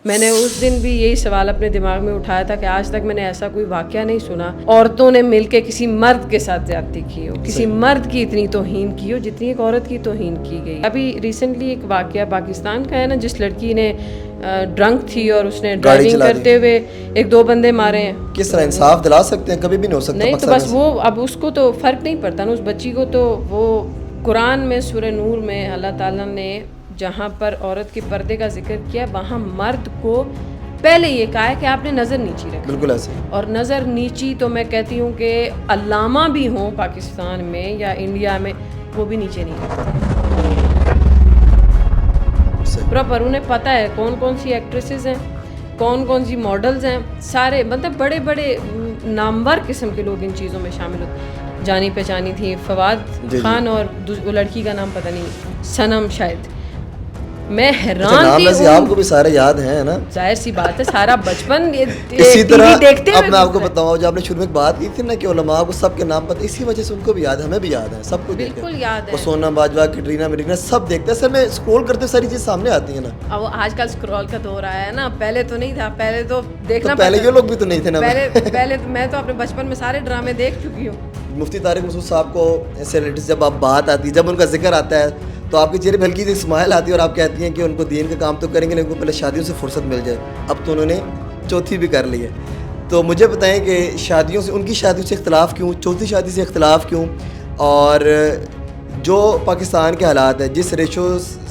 میں نے اس دن بھی یہی سوال اپنے دماغ میں اٹھایا تھا کہ آج تک میں نے ایسا کوئی واقعہ نہیں سنا عورتوں نے مل کے کسی مرد کے ساتھ زیادتی کی ہو, کسی مرد کی اتنی توہین کی ہو جتنی ایک عورت کی توہین کی گئی. ابھی ریسنٹلی ایک واقعہ پاکستان کا ہے نا, جس لڑکی نے ڈرنک تھی اور اس نے ڈرائیونگ کرتے ہوئے 1-2 بندے مارے ہیں. کس طرح انصاف دلا سکتے ہیں؟ کبھی بھی نہیں ہو سکتا. نہیں تو بس وہ اب اس کو تو فرق نہیں پڑتا نا, اس بچی کو تو وہ قرآن میں سورہ نور میں اللہ تعالیٰ نے جہاں پر عورت کے پردے کا ذکر کیا وہاں مرد کو پہلے یہ کہا ہے کہ آپ نے نظر نیچی رکھی. بالکل ایسے. اور نظر نیچی تو میں کہتی ہوں کہ علامہ بھی ہوں پاکستان میں یا انڈیا میں, وہ بھی نیچے نہیں رکھتے پراپر. انہیں پتہ ہے کون کون سی ایکٹریسز ہیں, کون کون سی ماڈلز ہیں, سارے مطلب بڑے بڑے نامور قسم کے لوگ ان چیزوں میں شامل ہوتے. جانی پہچانی تھی فواد خان اور وہ لڑکی کا نام پتہ نہیں, سنم شاید. میں حیران تھی. آپ کو بھی سارے یاد ہیں نا, ظاہر سی بات ہے, سارا بچپن اسی طرح دیکھتے ہوئے. میں آپ کو بتاؤں, جو آپ نے شروع میں ایک بات کی تھی نا کہ علماء کو سب کے نام پتہ, اسی وجہ سے ان کو بھی یاد ہے, ہمیں بھی یاد ہے, سب کو بالکل یاد ہے. سونم باجوہ, کٹرینا مرینا سب دیکھتے ہیں. سر میں اسکرول کرتے ساری چیز سامنے آتی ہیں نا. اب آج کل اسکرول کا دور آیا ہے نا, پہلے تو نہیں تھا. پہلے تو دیکھنا, پہلے یہ لوگ بھی تو نہیں تھے نا. پہلے میں تو اپنے بچپن میں سارے ڈرامے دیکھ چکی ہوں. مفتی طارق مسعود صاحب کو سیلیبریٹیز جب آپ بات آتی ہے, جب ان کا ذکر آتا ہے تو آپ کے چہرے پہ ہلکی سی اسمائل آتی ہے اور آپ کہتی ہیں کہ ان کو دین کا کام تو کریں گے لیکن ان کو پہلے شادیوں سے فرصت مل جائے. اب تو انہوں نے چوتھی بھی کر لی ہے. تو مجھے بتائیں کہ شادیوں سے, ان کی شادیوں سے اختلاف کیوں, چوتھی شادی سے اختلاف کیوں, اور جو پاکستان کے حالات ہیں جس ریشو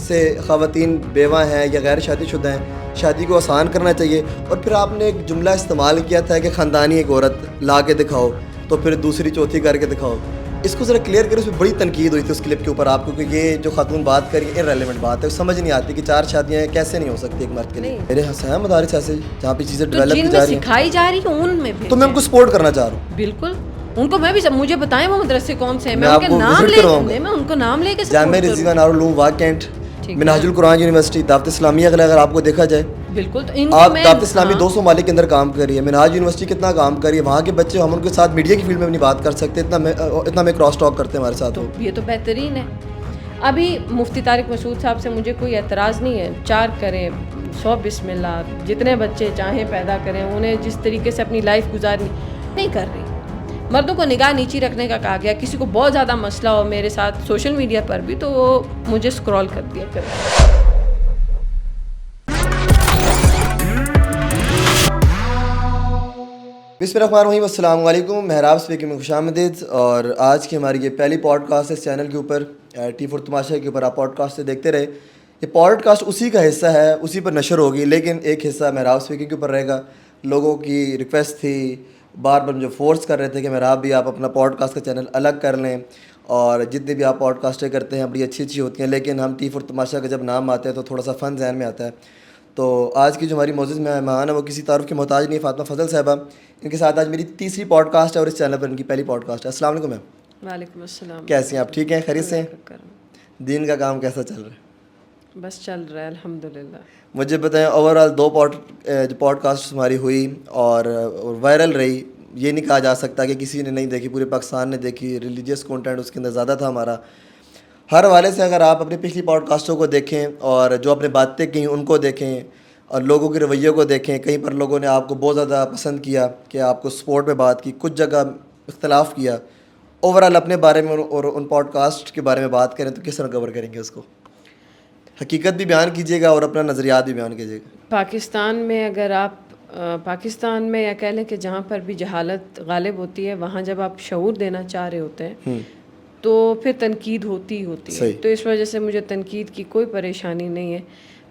سے خواتین بیوہ ہیں یا غیر شادی شدہ ہیں, شادی کو آسان کرنا چاہیے. اور پھر آپ نے ایک جملہ استعمال کیا تھا کہ خاندانی ایک عورت لا کے دکھاؤ تو پھر دوسری چوتھی کر کے دکھاؤ. اس کو ذرا کلیئر کریں. اس میں بڑی تنقید ہوئی تھی اس کلپ کے اوپر آپ کو کہ یہ جو خاتون بات کر رہی ہے ارریلیونٹ بات ہے, سمجھ نہیں آتی کہ 4 شادیاں کیسے نہیں ہو سکتی ایک مرد کے لیے. میرے ہیں مدارس ایسے جہاں پہ چیزیں ڈیولپ کی جا رہی ہیں, سکھائی جا رہی ہیں, ان میں تو میں ان کو سپورٹ کرنا چاہ رہا ہوں. بالکل ان کو میں بھی, مجھے بتائیں وہ مدرسے کون سے ہیں, میں ان کو نام لے کے جامعہ رضوان دارالعلوم واق کینٹ, منہاج القرآن یونیورسٹی, دعوت اسلامیہ اگر آپ کو دیکھا جائے. بالکل. آپ دعوت اسلامی 200 ممالک کے اندر کام کر رہی ہے, منہاج یونیورسٹی کتنا کام کر رہی ہے, وہاں کے بچے ہم ان کے ساتھ میڈیا کی فیلڈ میں بھی نہیں بات کر سکتے, اتنا میں کراس ٹاک کرتے ہیں ہمارے ساتھ. یہ تو بہترین ہے. ابھی مفتی طارق مسعود صاحب سے مجھے کوئی اعتراض نہیں ہے, 4 کریں 100 بسم اللہ, جتنے بچے چاہیں پیدا کریں, انہیں جس طریقے سے اپنی لائف گزارنی نہیں کر رہی. مردوں کو نگاہ نیچی رکھنے کا کہا گیا. کسی کو بہت زیادہ مسئلہ ہو میرے ساتھ سوشل میڈیا پر بھی تو وہ مجھے اسکرول کر دیا کرے. بسم اللہ الرحمن الرحیم. السلام علیکم, محراب اسپیکنگ میں خوش آمدید. اور آج کی ہماری یہ پہلی پوڈ کاسٹ ہے اس چینل کے اوپر, T4 تماشا کے اوپر. آپ پوڈ کاسٹ سے دیکھتے رہے. یہ پوڈ کاسٹ اسی کا حصہ ہے, اسی پر نشر ہوگی, لیکن ایک حصہ محراب اسپیکنگ کے اوپر رہے گا. لوگوں کی ریکویسٹ تھی, بار بار جو فورس کر رہے تھے کہ محراب بھی آپ اپنا پوڈ کاسٹ کا چینل الگ کر لیں, اور جتنے بھی آپ پوڈ کاسٹیں کرتے ہیں بڑی اچھی اچھی ہوتی ہیں, لیکن ہم T4 تماشا کا جب نام آتا ہے تو تھوڑا سا فن ذہن میں آتا ہے. تو آج کی جو ہماری معزز مہمان ہے وہ کسی تعارف کی محتاج نہیں, فاطمہ فضل صاحبہ. ان کے ساتھ آج میری تیسری پوڈ کاسٹ ہے اور اس چینل پر ان کی پہلی پوڈ کاسٹ ہے. السلام علیکم میم. وعلیکم السلام. کیسی ہیں آپ؟ ٹھیک ہیں, خیریت سے ہیں؟ دین کا کام کیسا چل رہا ہے؟ بس چل رہا ہے الحمدللہ. مجھے بتائیں, اوور آل 2 پوڈ کاسٹ ہماری ہوئی اور وائرل رہی. یہ نہیں کہا جا سکتا کہ کسی نے نہیں دیکھی, پورے پاکستان نے دیکھی. ریلیجیس کانٹینٹ اس کے اندر زیادہ تھا ہمارا. ہر حوالے سے اگر آپ اپنی پچھلی پوڈ کاسٹوں کو دیکھیں اور جو اپنے باتیں کہیں ان کو دیکھیں اور لوگوں کے رویے کو دیکھیں, کہیں پر لوگوں نے آپ کو بہت زیادہ پسند کیا کہ آپ کو سپورٹ میں بات کی, کچھ جگہ اختلاف کیا. اوور آل اپنے بارے میں اور ان پوڈ کاسٹ کے بارے میں بات کریں تو کس طرح کور کریں گے اس کو؟ حقیقت بھی بیان کیجیے گا اور اپنا نظریات بھی بیان کیجیے گا. پاکستان میں اگر آپ پاکستان میں یا کہہ لیں کہ جہاں پر بھی جہالت غالب ہوتی ہے, وہاں جب آپ شعور دینا چاہ رہے ہوتے ہیں تو پھر تنقید ہوتی ہے. تو اس وجہ سے مجھے تنقید کی کوئی پریشانی نہیں ہے.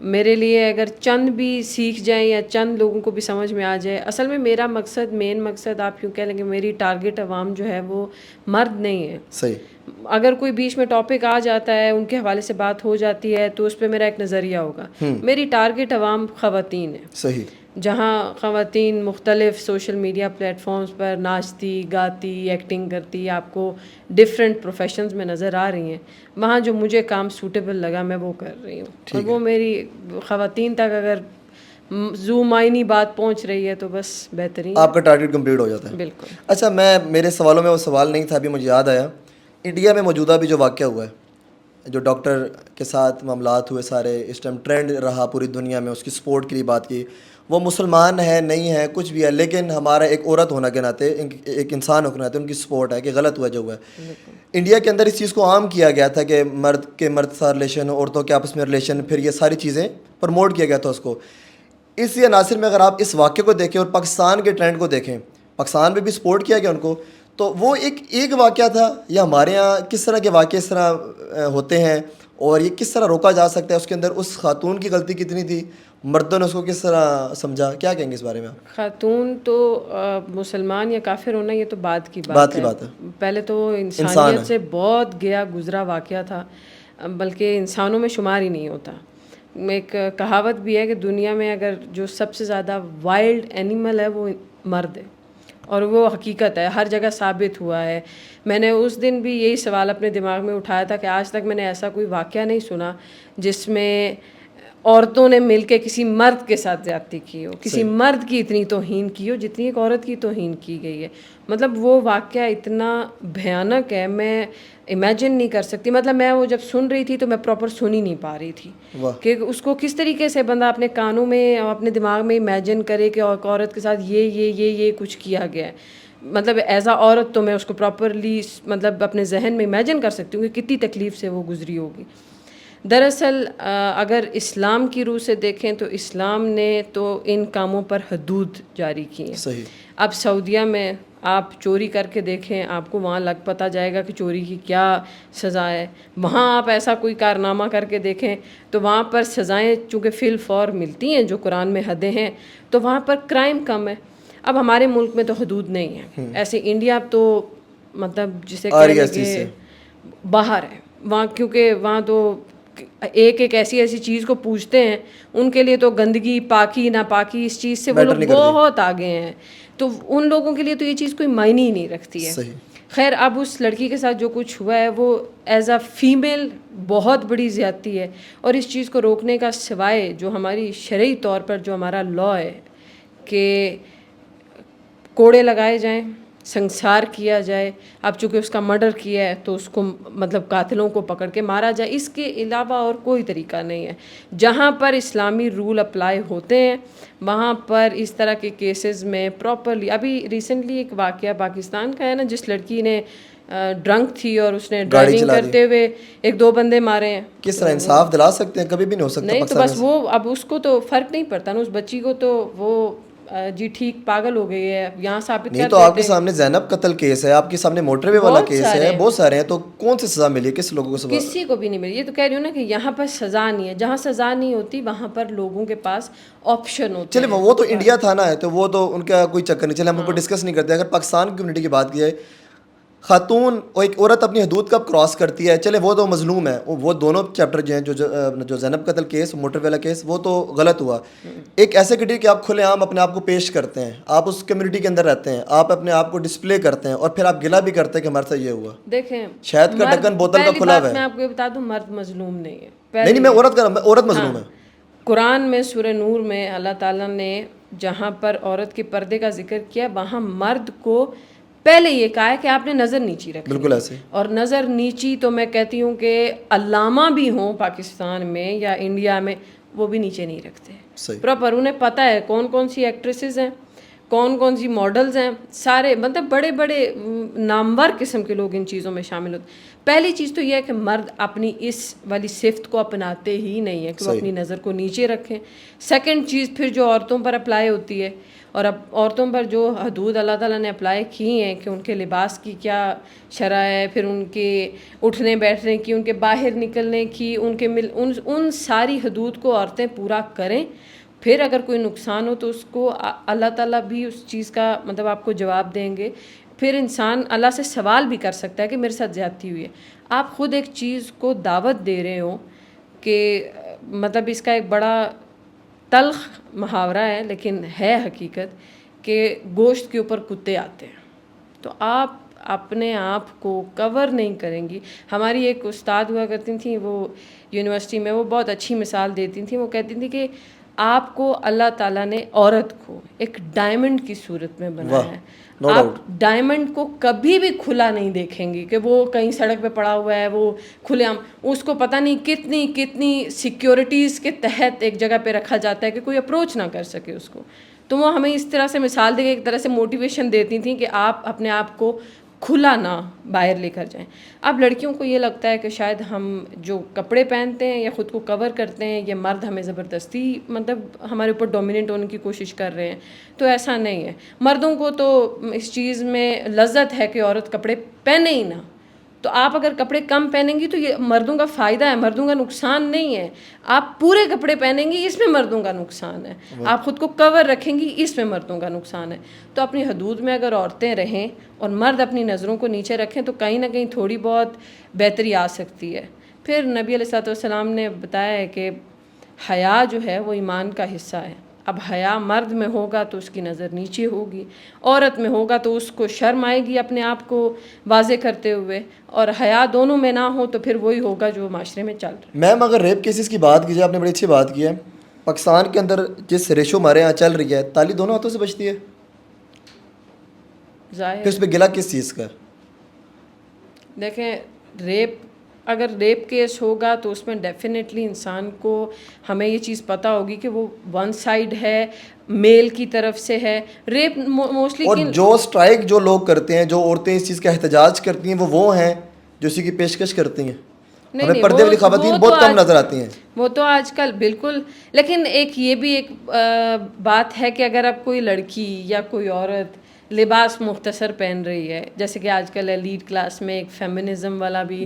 میرے لیے اگر چند بھی سیکھ جائیں یا چند لوگوں کو بھی سمجھ میں آ جائے. اصل میں میرا مقصد, مین مقصد آپ کیوں کہہ لیں کہ میری ٹارگٹ عوام جو ہے وہ مرد نہیں ہے. صحیح. اگر کوئی بیچ میں ٹاپک آ جاتا ہے, ان کے حوالے سے بات ہو جاتی ہے تو اس پہ میرا ایک نظریہ ہوگا. میری ٹارگٹ عوام خواتین ہے. صحیح. جہاں خواتین مختلف سوشل میڈیا پلیٹ فارمز پر ناچتی, گاتی, ایکٹنگ کرتی, آپ کو ڈفرینٹ پروفیشنز میں نظر آ رہی ہیں, وہاں جو مجھے کام سوٹیبل لگا میں وہ کر رہی ہوں. اور وہ میری خواتین تک اگر ذو معنی بات پہنچ رہی ہے تو بس بہترین, آپ کا ٹارگٹ کمپلیٹ ہو جاتا ہے. بالکل. اچھا, میرے سوالوں میں وہ سوال نہیں تھا, ابھی مجھے یاد آیا. انڈیا میں موجودہ بھی جو واقعہ ہوا ہے, جو ڈاکٹر کے ساتھ معاملات ہوئے سارے اس ٹائم ٹرینڈ رہا پوری دنیا میں, اس کی سپورٹ کے لیے بات کی, وہ مسلمان ہے نہیں ہے کچھ بھی ہے, لیکن ہمارا ایک عورت ہونا کے ناطے, ایک انسان ہونے کے ناطے ان کی سپورٹ ہے کہ غلط ہوا جو ہوا ہے. انڈیا کے اندر اس چیز کو عام کیا گیا تھا کہ مرد کے مرد ساتھ ریلیشن, عورتوں کے آپس میں ریلیشن, پھر یہ ساری چیزیں پروموٹ کیا گیا تھا اس کو. اسی عناصر میں اگر آپ اس واقعے کو دیکھیں اور پاکستان کے ٹرینڈ کو دیکھیں, پاکستان میں بھی سپورٹ کیا گیا ان کو, تو وہ ایک واقعہ تھا, یا ہمارے یہاں کس طرح کے واقعے اس طرح ہوتے ہیں اور یہ کس طرح روکا جا سکتا ہے, اس کے اندر اس خاتون کی غلطی کتنی تھی, مردوں نے اس کو کس طرح سمجھا, کیا کہیں گے اس بارے میں؟ خاتون تو مسلمان یا کافر ہونا یہ تو بعد کی بات ہے. پہلے تو انسانیت سے بہت گیا گزرا واقعہ تھا, بلکہ انسانوں میں شمار ہی نہیں ہوتا. ایک کہاوت بھی ہے کہ دنیا میں اگر جو سب سے زیادہ وائلڈ اینیمل ہے وہ مرد ہے, اور وہ حقیقت ہے, ہر جگہ ثابت ہوا ہے. میں نے اس دن بھی یہی سوال اپنے دماغ میں اٹھایا تھا کہ آج تک میں نے ایسا کوئی واقعہ نہیں سنا جس میں عورتوں نے مل کے کسی مرد کے ساتھ زیادتی کی ہو, کسی مرد کی اتنی توہین کی ہو جتنی ایک عورت کی توہین کی گئی ہے. مطلب وہ واقعہ اتنا بھیانک ہے, میں امیجن نہیں کر سکتی. مطلب میں وہ جب سن رہی تھی تو میں پراپر سن ہی نہیں پا رہی تھی کہ اس کو کس طریقے سے بندہ اپنے کانوں میں اپنے دماغ میں امیجن کرے کہ عورت کے ساتھ یہ کچھ کیا گیا ہے. مطلب ایز اے عورت تو میں اس کو پراپرلی مطلب اپنے ذہن میں امیجن کر سکتی ہوں کہ کتنی تکلیف سے وہ گزری ہوگی. دراصل اگر اسلام کی روح سے دیکھیں تو اسلام نے تو ان کاموں پر حدود جاری کی ہیں. صحیح. اب سعودیہ میں آپ چوری کر کے دیکھیں, آپ کو وہاں لگ پتہ جائے گا کہ چوری کی کیا سزا ہے. وہاں آپ ایسا کوئی کارنامہ کر کے دیکھیں تو وہاں پر سزائیں چونکہ فی الفور ملتی ہیں جو قرآن میں حدیں ہیں, تو وہاں پر کرائم کم ہے. اب ہمارے ملک میں تو حدود نہیں ہے. ایسے انڈیا تو مطلب جسے کہنے کہ باہر ہے وہاں, کیونکہ وہاں تو ایک ایسی چیز کو پوچھتے ہیں, ان کے لیے تو گندگی پاکی ناپاکی اس چیز سے وہ لوگ بہت آگے ہیں, تو ان لوگوں کے لیے تو یہ چیز کوئی معنی ہی نہیں رکھتی ہے. خیر, اب اس لڑکی کے ساتھ جو کچھ ہوا ہے وہ ایز اے فیمیل بہت بڑی زیادتی ہے, اور اس چیز کو روکنے کا سوائے جو ہماری شرعی طور پر جو ہمارا لا ہے کہ کوڑے لگائے جائیں, سنسار کیا جائے. اب چونکہ اس کا مرڈر کیا ہے تو اس کو مطلب قاتلوں کو پکڑ کے مارا جائے, اس کے علاوہ اور کوئی طریقہ نہیں ہے. جہاں پر اسلامی رول اپلائی ہوتے ہیں وہاں پر اس طرح کے کیسز میں پراپرلی, ابھی ریسنٹلی ایک واقعہ پاکستان کا ہے نا, جس لڑکی نے ڈرنک تھی اور اس نے ڈرائیونگ کرتے ہوئے 1-2 بندے مارے ہیں. کس طرح انصاف دلا سکتے ہیں؟ کبھی بھی نہیں ہو سکتا. نہیں تو بس وہ اب اس کو تو فرق نہیں پڑتا نا, اس بچی کو تو وہ جی ٹھیک پاگل ہو گئی ہے, یہاں ثابت کر دیتے ہیں. تو آپ کے سامنے زینب قتل کیس ہے, آپ کے سامنے موٹر وے والا کیس ہے, بہت سارے ہیں, تو کون سی سزا ملی؟ کس لوگوں کو سزا؟ کسی کو بھی نہیں ملی. یہ تو کہہ رہی ہوں نا کہ یہاں پر سزا نہیں ہے. جہاں سزا نہیں ہوتی وہاں پر لوگوں کے پاس آپشن ہوتے ہیں. چلے وہ تو انڈیا تھا نا, تو وہ تو ان کا کوئی چکر نہیں. چلے ہم ان کو ڈسکس نہیں کرتے. اگر پاکستان کمیونٹی کی بات کی جائے, خاتون اور ایک عورت اپنی حدود کب کراس کرتی ہے, چلے وہ تو مظلوم ہے, وہ دونوں چیپٹر جو ہیں جو زینب قتل کیس, موٹر والا کیس, وہ تو غلط ہوا. ایک ایسے کٹی کہ آپ کھلے عام اپنے آپ کو پیش کرتے ہیں, آپ اس کمیونٹی کے اندر رہتے ہیں, آپ اپنے آپ کو ڈسپلے کرتے ہیں, اور پھر آپ گلا بھی کرتے ہیں کہ ہمارے ساتھ یہ ہوا. دیکھیں شاید کا ڈھکن بوتل کا کھلا ہوا ہے. میں آپ کو بتا دوں, مرد مظلوم نہیں ہے. نہیں, میں عورت مظلوم ہے. قرآن میں سورہ نور میں اللہ تعالیٰ نے جہاں پر عورت کے پردے کا ذکر کیا, وہاں مرد کو پہلے یہ کہا ہے کہ آپ نے نظر نیچی رکھی. بالکل ایسے. اور نظر نیچی تو میں کہتی ہوں کہ علامہ بھی ہوں پاکستان میں یا انڈیا میں, وہ بھی نیچے نہیں رکھتے پراپر. انہیں پتہ ہے کون کون سی ایکٹریسز ہیں, کون کون سی ماڈلز ہیں, سارے مطلب بڑے بڑے نامور قسم کے لوگ ان چیزوں میں شامل ہوتے. پہلی چیز تو یہ ہے کہ مرد اپنی اس والی صفت کو اپناتے ہی نہیں ہے کہ وہ اپنی نظر کو نیچے رکھیں. سیکنڈ چیز پھر جو عورتوں پر اپلائی ہوتی ہے, اور اب عورتوں پر جو حدود اللہ تعالیٰ نے اپلائی کی ہیں کہ ان کے لباس کی کیا شرح ہے, پھر ان کے اٹھنے بیٹھنے کی, ان کے باہر نکلنے کی, ان کے ان ساری حدود کو عورتیں پورا کریں. پھر اگر کوئی نقصان ہو تو اس کو اللہ تعالیٰ بھی اس چیز کا مطلب آپ کو جواب دیں گے. پھر انسان اللہ سے سوال بھی کر سکتا ہے کہ میرے ساتھ زیادتی ہوئی ہے. آپ خود ایک چیز کو دعوت دے رہے ہو کہ مطلب اس کا ایک بڑا تلخ محاورہ ہے لیکن ہے حقیقت کہ گوشت کے اوپر کتے آتے ہیں, تو آپ اپنے آپ کو کور نہیں کریں گی. ہماری ایک استاد ہوا کرتی تھیں, وہ یونیورسٹی میں, وہ بہت اچھی مثال دیتی تھیں. وہ کہتی تھیں کہ آپ کو اللہ تعالیٰ نے عورت کو ایک ڈائمنڈ کی صورت میں بنایا ہے. آپ ڈائمنڈ کو کبھی بھی کھلا نہیں دیکھیں گی کہ وہ کہیں سڑک پہ پڑا ہوا ہے, وہ کھلے عام, اس کو پتہ نہیں کتنی سیکیورٹیز کے تحت ایک جگہ پہ رکھا جاتا ہے کہ کوئی اپروچ نہ کر سکے اس کو. تو وہ ہمیں اس طرح سے مثال دے کے ایک طرح سے موٹیویشن دیتی تھیں کہ آپ اپنے آپ کو کھلا نہ باہر لے کر جائیں. اب لڑکیوں کو یہ لگتا ہے کہ شاید ہم جو کپڑے پہنتے ہیں یا خود کو کور کرتے ہیں, یہ مرد ہمیں زبردستی مطلب ہمارے اوپر ڈومیننٹ ہونے کی کوشش کر رہے ہیں. تو ایسا نہیں ہے. مردوں کو تو اس چیز میں لذت ہے کہ عورت کپڑے پہنے ہی نہ. تو آپ اگر کپڑے کم پہنیں گی تو یہ مردوں کا فائدہ ہے, مردوں کا نقصان نہیں ہے. آپ پورے کپڑے پہنیں گی, اس میں مردوں کا نقصان ہے. آپ خود کو کور رکھیں گی, اس میں مردوں کا نقصان ہے. تو اپنی حدود میں اگر عورتیں رہیں اور مرد اپنی نظروں کو نیچے رکھیں تو کہیں نہ کہیں تھوڑی بہت بہتری آ سکتی ہے. پھر نبی علیہ الصلوۃ والسلام نے بتایا ہے کہ حیا جو ہے وہ ایمان کا حصہ ہے. اب حیا مرد میں ہوگا تو اس کی نظر نیچے ہوگی, عورت میں ہوگا تو اس کو شرم آئے گی اپنے آپ کو واضح کرتے ہوئے, اور حیا دونوں میں نہ ہو تو پھر وہی ہوگا جو معاشرے میں چل رہا ہے. میم اگر ریپ کیسز کی بات کی جائے, آپ نے بڑی اچھی بات کی ہے. پاکستان کے اندر جس ریشو ہمارے یہاں چل رہی ہے, تالی دونوں ہاتھوں سے بچتی ہے, ظاہر پھر اس پہ گلا کس چیز کا؟ دیکھیں, اگر ریپ کیس ہوگا تو اس میں ڈیفینیٹلی انسان کو ہمیں یہ چیز پتہ ہوگی کہ وہ ون سائڈ ہے, میل کی طرف سے ہے. ریپ موسٹلی, اور جو اسٹرائک جو لوگ کرتے ہیں, جو عورتیں اس چیز کا احتجاج کرتی ہیں, وہ ہیں جو اسی کی پیشکش کرتی ہیں. ہمیں پردے والی خواتین بہت کم نظر آتی ہیں. وہ تو آج کل بالکل. لیکن یہ بھی ایک بات ہے کہ اگر اب کوئی لڑکی یا کوئی عورت لباس مختصر پہن رہی ہے, جیسے کہ آج کل ایلیٹ کلاس میں ایک فیمنزم والا بھی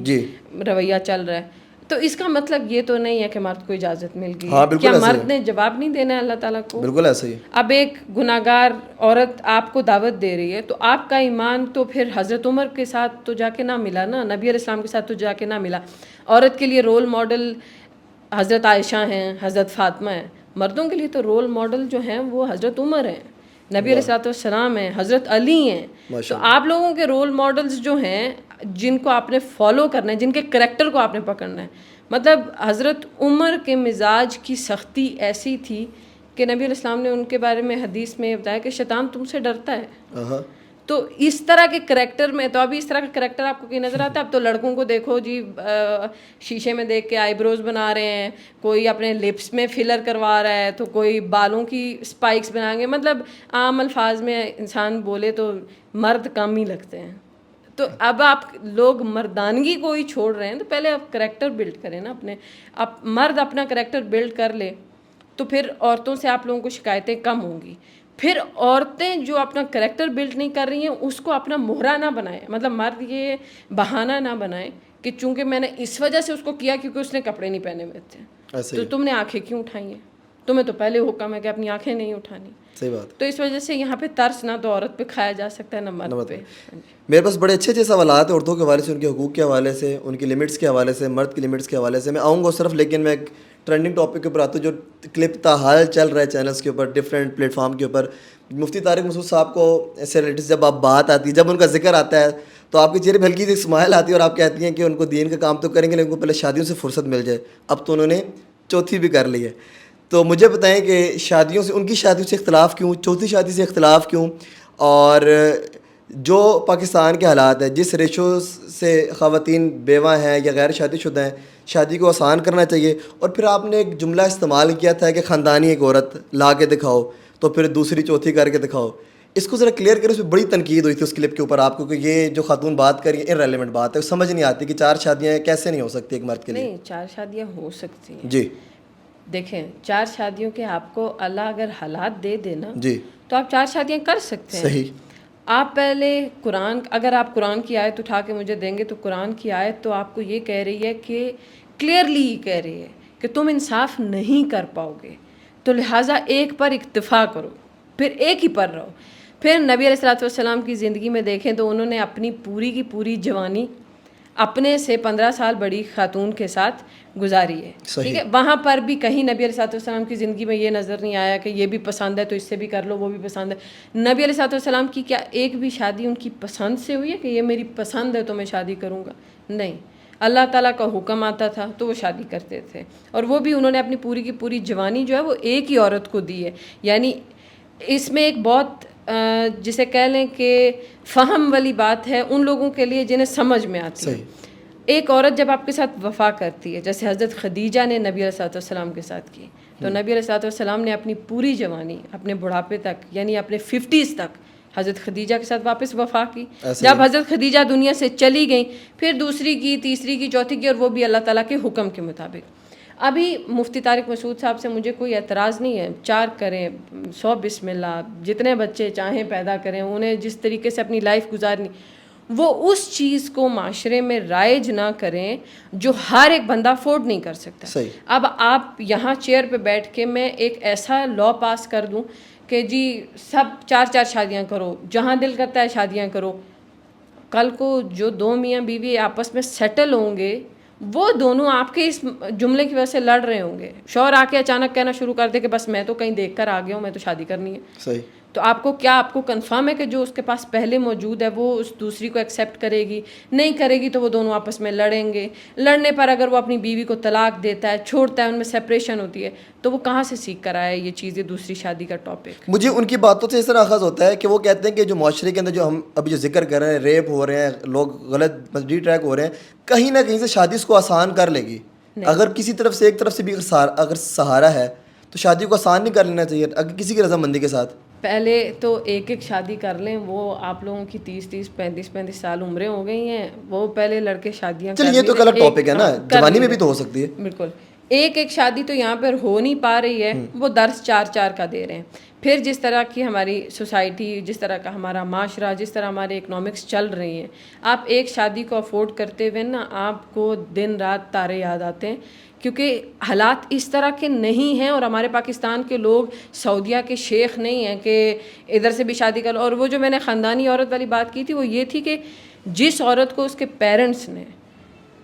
رویہ چل رہا ہے, تو اس کا مطلب یہ تو نہیں ہے کہ مرد کو اجازت مل گئی. کیا مرد نے جواب نہیں دینا ہے اللہ تعالیٰ کو؟ بالکل ایسا ہی. اب ایک گناہگار عورت آپ کو دعوت دے رہی ہے تو آپ کا ایمان تو پھر حضرت عمر کے ساتھ تو جا کے نہ ملا نا, نبی علیہ السلام کے ساتھ تو جا کے نہ ملا. عورت کے لیے رول ماڈل حضرت عائشہ ہیں, حضرت فاطمہ ہیں. مردوں کے لیے تو رول ماڈل جو ہیں وہ حضرت عمر ہیں, نبی علیہ الصلوۃ والسلام ہیں, حضرت علی ہیں. تو آپ لوگوں کے رول ماڈلز جو ہیں جن کو آپ نے فالو کرنا ہے, جن کے کریکٹر کو آپ نے پکڑنا ہے, مطلب حضرت عمر کے مزاج کی سختی ایسی تھی کہ نبی علیہ السلام نے ان کے بارے میں حدیث میں بتایا کہ شیطان تم سے ڈرتا ہے. تو اس طرح کے کریکٹر میں تو ابھی اس طرح کا کریکٹر آپ کو کہیں نظر آتا ہے؟ اب تو لڑکوں کو دیکھو جی, شیشے میں دیکھ کے آئی بروز بنا رہے ہیں, کوئی اپنے لپس میں فلر کروا رہا ہے, تو کوئی بالوں کی اسپائکس بنائیں گے. مطلب عام الفاظ میں انسان بولے تو مرد کم ہی لگتے ہیں. تو اب آپ لوگ مردانگی کو ہی چھوڑ رہے ہیں, تو پہلے آپ کریکٹر بلڈ کریں نا اپنے. اب مرد اپنا کریکٹر بلڈ کر لے تو پھر عورتوں سے آپ لوگوں کو شکایتیں کم ہوں گی. پھر عورتیں جو اپنا کریکٹر بلڈ نہیں کر رہی ہیں اس کو اپنا مہرا نہ بنائیں. مطلب مرد یہ بہانہ نہ بنائیں کہ چونکہ میں نے اس وجہ سے اس کو کیا کیونکہ اس نے کپڑے نہیں پہنے ہوئے تھے, تو تم نے آنکھیں کیوں اٹھائی ہیں؟ تمہیں تو پہلے حکم ہے کہ اپنی آنکھیں نہیں اٹھانی. صحیح بات. تو اس وجہ سے یہاں پہ ترس نہ تو عورت پہ کھایا جا سکتا ہے نہ مرد پہ. میرے پاس بڑے اچھے اچھے سوالات ہیں عورتوں کے حوالے سے, ان کے حقوق کے حوالے سے, ان کی لمٹس کے حوالے سے, مرد کی لمٹس کے حوالے سے. میں آؤں گا صرف, لیکن میں ایک ٹرینڈنگ ٹاپک کے اوپر آتا ہوں جو کلپ تاحال چل رہا ہے چینلس کے اوپر, ڈفرینٹ پلیٹ فارم کے اوپر. مفتی طارق مسعود صاحب کو ایسے ریلیٹڈ جب آپ بات آتی ہے, جب ان کا ذکر آتا ہے تو آپ کے چہرے پہ ہلکی سی اسمائل آتی ہے, اور آپ کہتی ہیں کہ ان کو دین کا کام تو کریں گے لیکن ان کو پہلے شادیوں سے فرصت مل جائے. اب تو انہوں نے چوتھی بھی کر لی ہے. تو مجھے بتائیں کہ شادیوں سے, ان کی شادیوں سے اختلاف کیوں, چوتھی شادی سے اختلاف کیوں, اور جو پاکستان کے حالات ہیں, جس ریشو سے خواتین بیوہ ہیں یا غیر شادی شدہ ہیں, شادی کو آسان کرنا چاہیے. اور پھر آپ نے ایک جملہ استعمال کیا تھا کہ خاندانی ایک عورت لا کے دکھاؤ تو پھر دوسری چوتھی کر کے دکھاؤ. اس کو ذرا کلیئر کریں. اس میں بڑی تنقید ہوئی تھی اس کلپ کے اوپر آپ کو کہ یہ جو خاتون بات کر رہی ہے ارریلیونٹ بات ہے, سمجھ نہیں آتی کہ 4 شادیاں کیسے نہیں ہو سکتی ایک مرد کے لیے. نہیں, 4 شادیاں ہو سکتی ہیں. جی دیکھیں, 4 شادیوں کے آپ کو اللہ اگر حالات دے دینا جی تو آپ 4 شادیاں کر سکتے ہیں. صحیح. آپ پہلے اگر آپ قرآن کی آیت اٹھا کے مجھے دیں گے تو قرآن کی آیت تو آپ کو یہ کہہ رہی ہے کہ کلیئرلی یہ کہہ رہی ہے کہ تم انصاف نہیں کر پاؤ گے, تو لہٰذا ایک پر اکتفا کرو, پھر ایک ہی پر رہو. پھر نبی علیہ الصلوۃ والسلام کی زندگی میں دیکھیں تو انہوں نے اپنی پوری کی پوری جوانی اپنے سے 15 سال بڑی خاتون کے ساتھ گزاری ہے. ٹھیک ہے, وہاں پر بھی کہیں نبی علیہ الصلوۃ والسلام کی زندگی میں یہ نظر نہیں آیا کہ یہ بھی پسند ہے تو اس سے بھی کر لو, وہ بھی پسند ہے. نبی علیہ الصلوۃ والسلام کی کیا ایک بھی شادی ان کی پسند سے ہوئی ہے کہ یہ میری پسند ہے تو میں شادی کروں گا؟ نہیں. اللہ تعالیٰ کا حکم آتا تھا تو وہ شادی کرتے تھے, اور وہ بھی انہوں نے اپنی پوری کی پوری جوانی جو ہے وہ ایک ہی عورت کو دی ہے. یعنی اس میں ایک بہت جسے کہہ لیں کہ فہم والی بات ہے ان لوگوں کے لیے جنہیں سمجھ میں آتی ہے. ایک عورت جب آپ کے ساتھ وفا کرتی ہے, جیسے حضرت خدیجہ نے نبی علیہ السلام کے ساتھ کی, تو نبی علیہ السلام نے اپنی پوری جوانی اپنے بڑھاپے تک یعنی اپنے 50s تک حضرت خدیجہ کے ساتھ واپس وفا کی. جب حضرت خدیجہ دنیا سے چلی گئیں پھر دوسری کی, تیسری کی, چوتھی کی, اور وہ بھی اللہ تعالیٰ کے حکم کے مطابق. ابھی مفتی طارق مسعود صاحب سے مجھے کوئی اعتراض نہیں ہے, 4 کریں, 100 بسم اللہ, جتنے بچے چاہیں پیدا کریں, انہیں جس طریقے سے اپنی لائف گزارنی, وہ اس چیز کو معاشرے میں رائج نہ کریں جو ہر ایک بندہ افورڈ نہیں کر سکتا. اب آپ یہاں چیئر پہ بیٹھ کے میں ایک ایسا لا پاس کر دوں کہ جی سب 4 شادیاں کرو, جہاں دل کرتا ہے شادیاں کرو. کل کو جو 2 میاں بیوی آپس میں سیٹل ہوں گے وہ دونوں آپ کے اس جملے کی وجہ سے لڑ رہے ہوں گے. شوہر آ کے اچانک کہنا شروع کر دے کہ بس میں تو کہیں دیکھ کر آ گیا ہوں, میں تو شادی کرنی ہے. صحیح. تو آپ کو کنفرم ہے کہ جو اس کے پاس پہلے موجود ہے وہ اس دوسری کو ایکسیپٹ کرے گی؟ نہیں کرے گی تو وہ دونوں آپس میں لڑیں گے. لڑنے پر اگر وہ اپنی بیوی کو طلاق دیتا ہے, چھوڑتا ہے, ان میں سیپریشن ہوتی ہے, تو وہ کہاں سے سیکھ کر آیا یہ چیز, یہ دوسری شادی کا ٹاپک؟ مجھے ان کی باتوں سے اس طرح اخذ ہوتا ہے کہ وہ کہتے ہیں کہ جو معاشرے کے اندر جو ہم ابھی جو ذکر کر رہے ہیں, ریپ ہو رہے ہیں, لوگ غلط ڈی ٹریک ہو رہے ہیں, کہیں نہ کہیں سے شادی اس کو آسان کر لے گی. اگر کسی طرف سے ایک طرف سے بھی اگر سہارا ہے تو شادی کو آسان نہیں کر لینا چاہیے اگر کسی کی رضامندی کے ساتھ. پہلے تو ایک شادی کر لیں, وہ آپ لوگوں کی 30 35 سال عمریں ہو گئی ہیں, وہ پہلے لڑکے شادیاں چلیے, یہ تو الگ ٹاپک ہے نا, جوانی میں بھی تو ہو سکتی ہے. بالکل. ایک شادی تو یہاں پر ہو نہیں پا رہی ہے, وہ درس 4 کا دے رہے ہیں. پھر جس طرح کی ہماری سوسائٹی, جس طرح کا ہمارا معاشرہ, جس طرح ہمارے اکنامکس چل رہی ہیں, آپ ایک شادی کو افورڈ کرتے ہوئے نا آپ کو دن رات تارے یاد آتے ہیں, کیونکہ حالات اس طرح کے نہیں ہیں. اور ہمارے پاکستان کے لوگ سعودیہ کے شیخ نہیں ہیں کہ ادھر سے بھی شادی کر لو. اور وہ جو میں نے خاندانی عورت والی بات کی تھی وہ یہ تھی کہ جس عورت کو اس کے پیرنٹس نے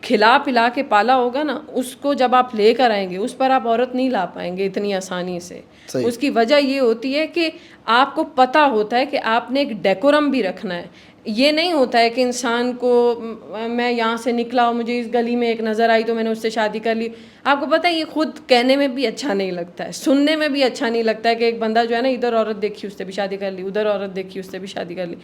کھلا پلا کے پالا ہوگا نا, اس کو جب آپ لے کر آئیں گے اس پر آپ عورت نہیں لا پائیں گے اتنی آسانی سے. اس کی وجہ یہ ہوتی ہے کہ آپ کو پتہ ہوتا ہے کہ آپ نے ایک ڈیکورم بھی رکھنا ہے. یہ نہیں ہوتا ہے کہ انسان کو میں یہاں سے نکلا اور مجھے اس گلی میں ایک نظر آئی تو میں نے اس سے شادی کر لی. آپ کو پتہ ہے یہ خود کہنے میں بھی اچھا نہیں لگتا ہے, سننے میں بھی اچھا نہیں لگتا ہے کہ ایک بندہ جو ہے نا ادھر عورت دیکھی اس سے بھی شادی کر لی, ادھر عورت دیکھی اس سے بھی شادی کر لی.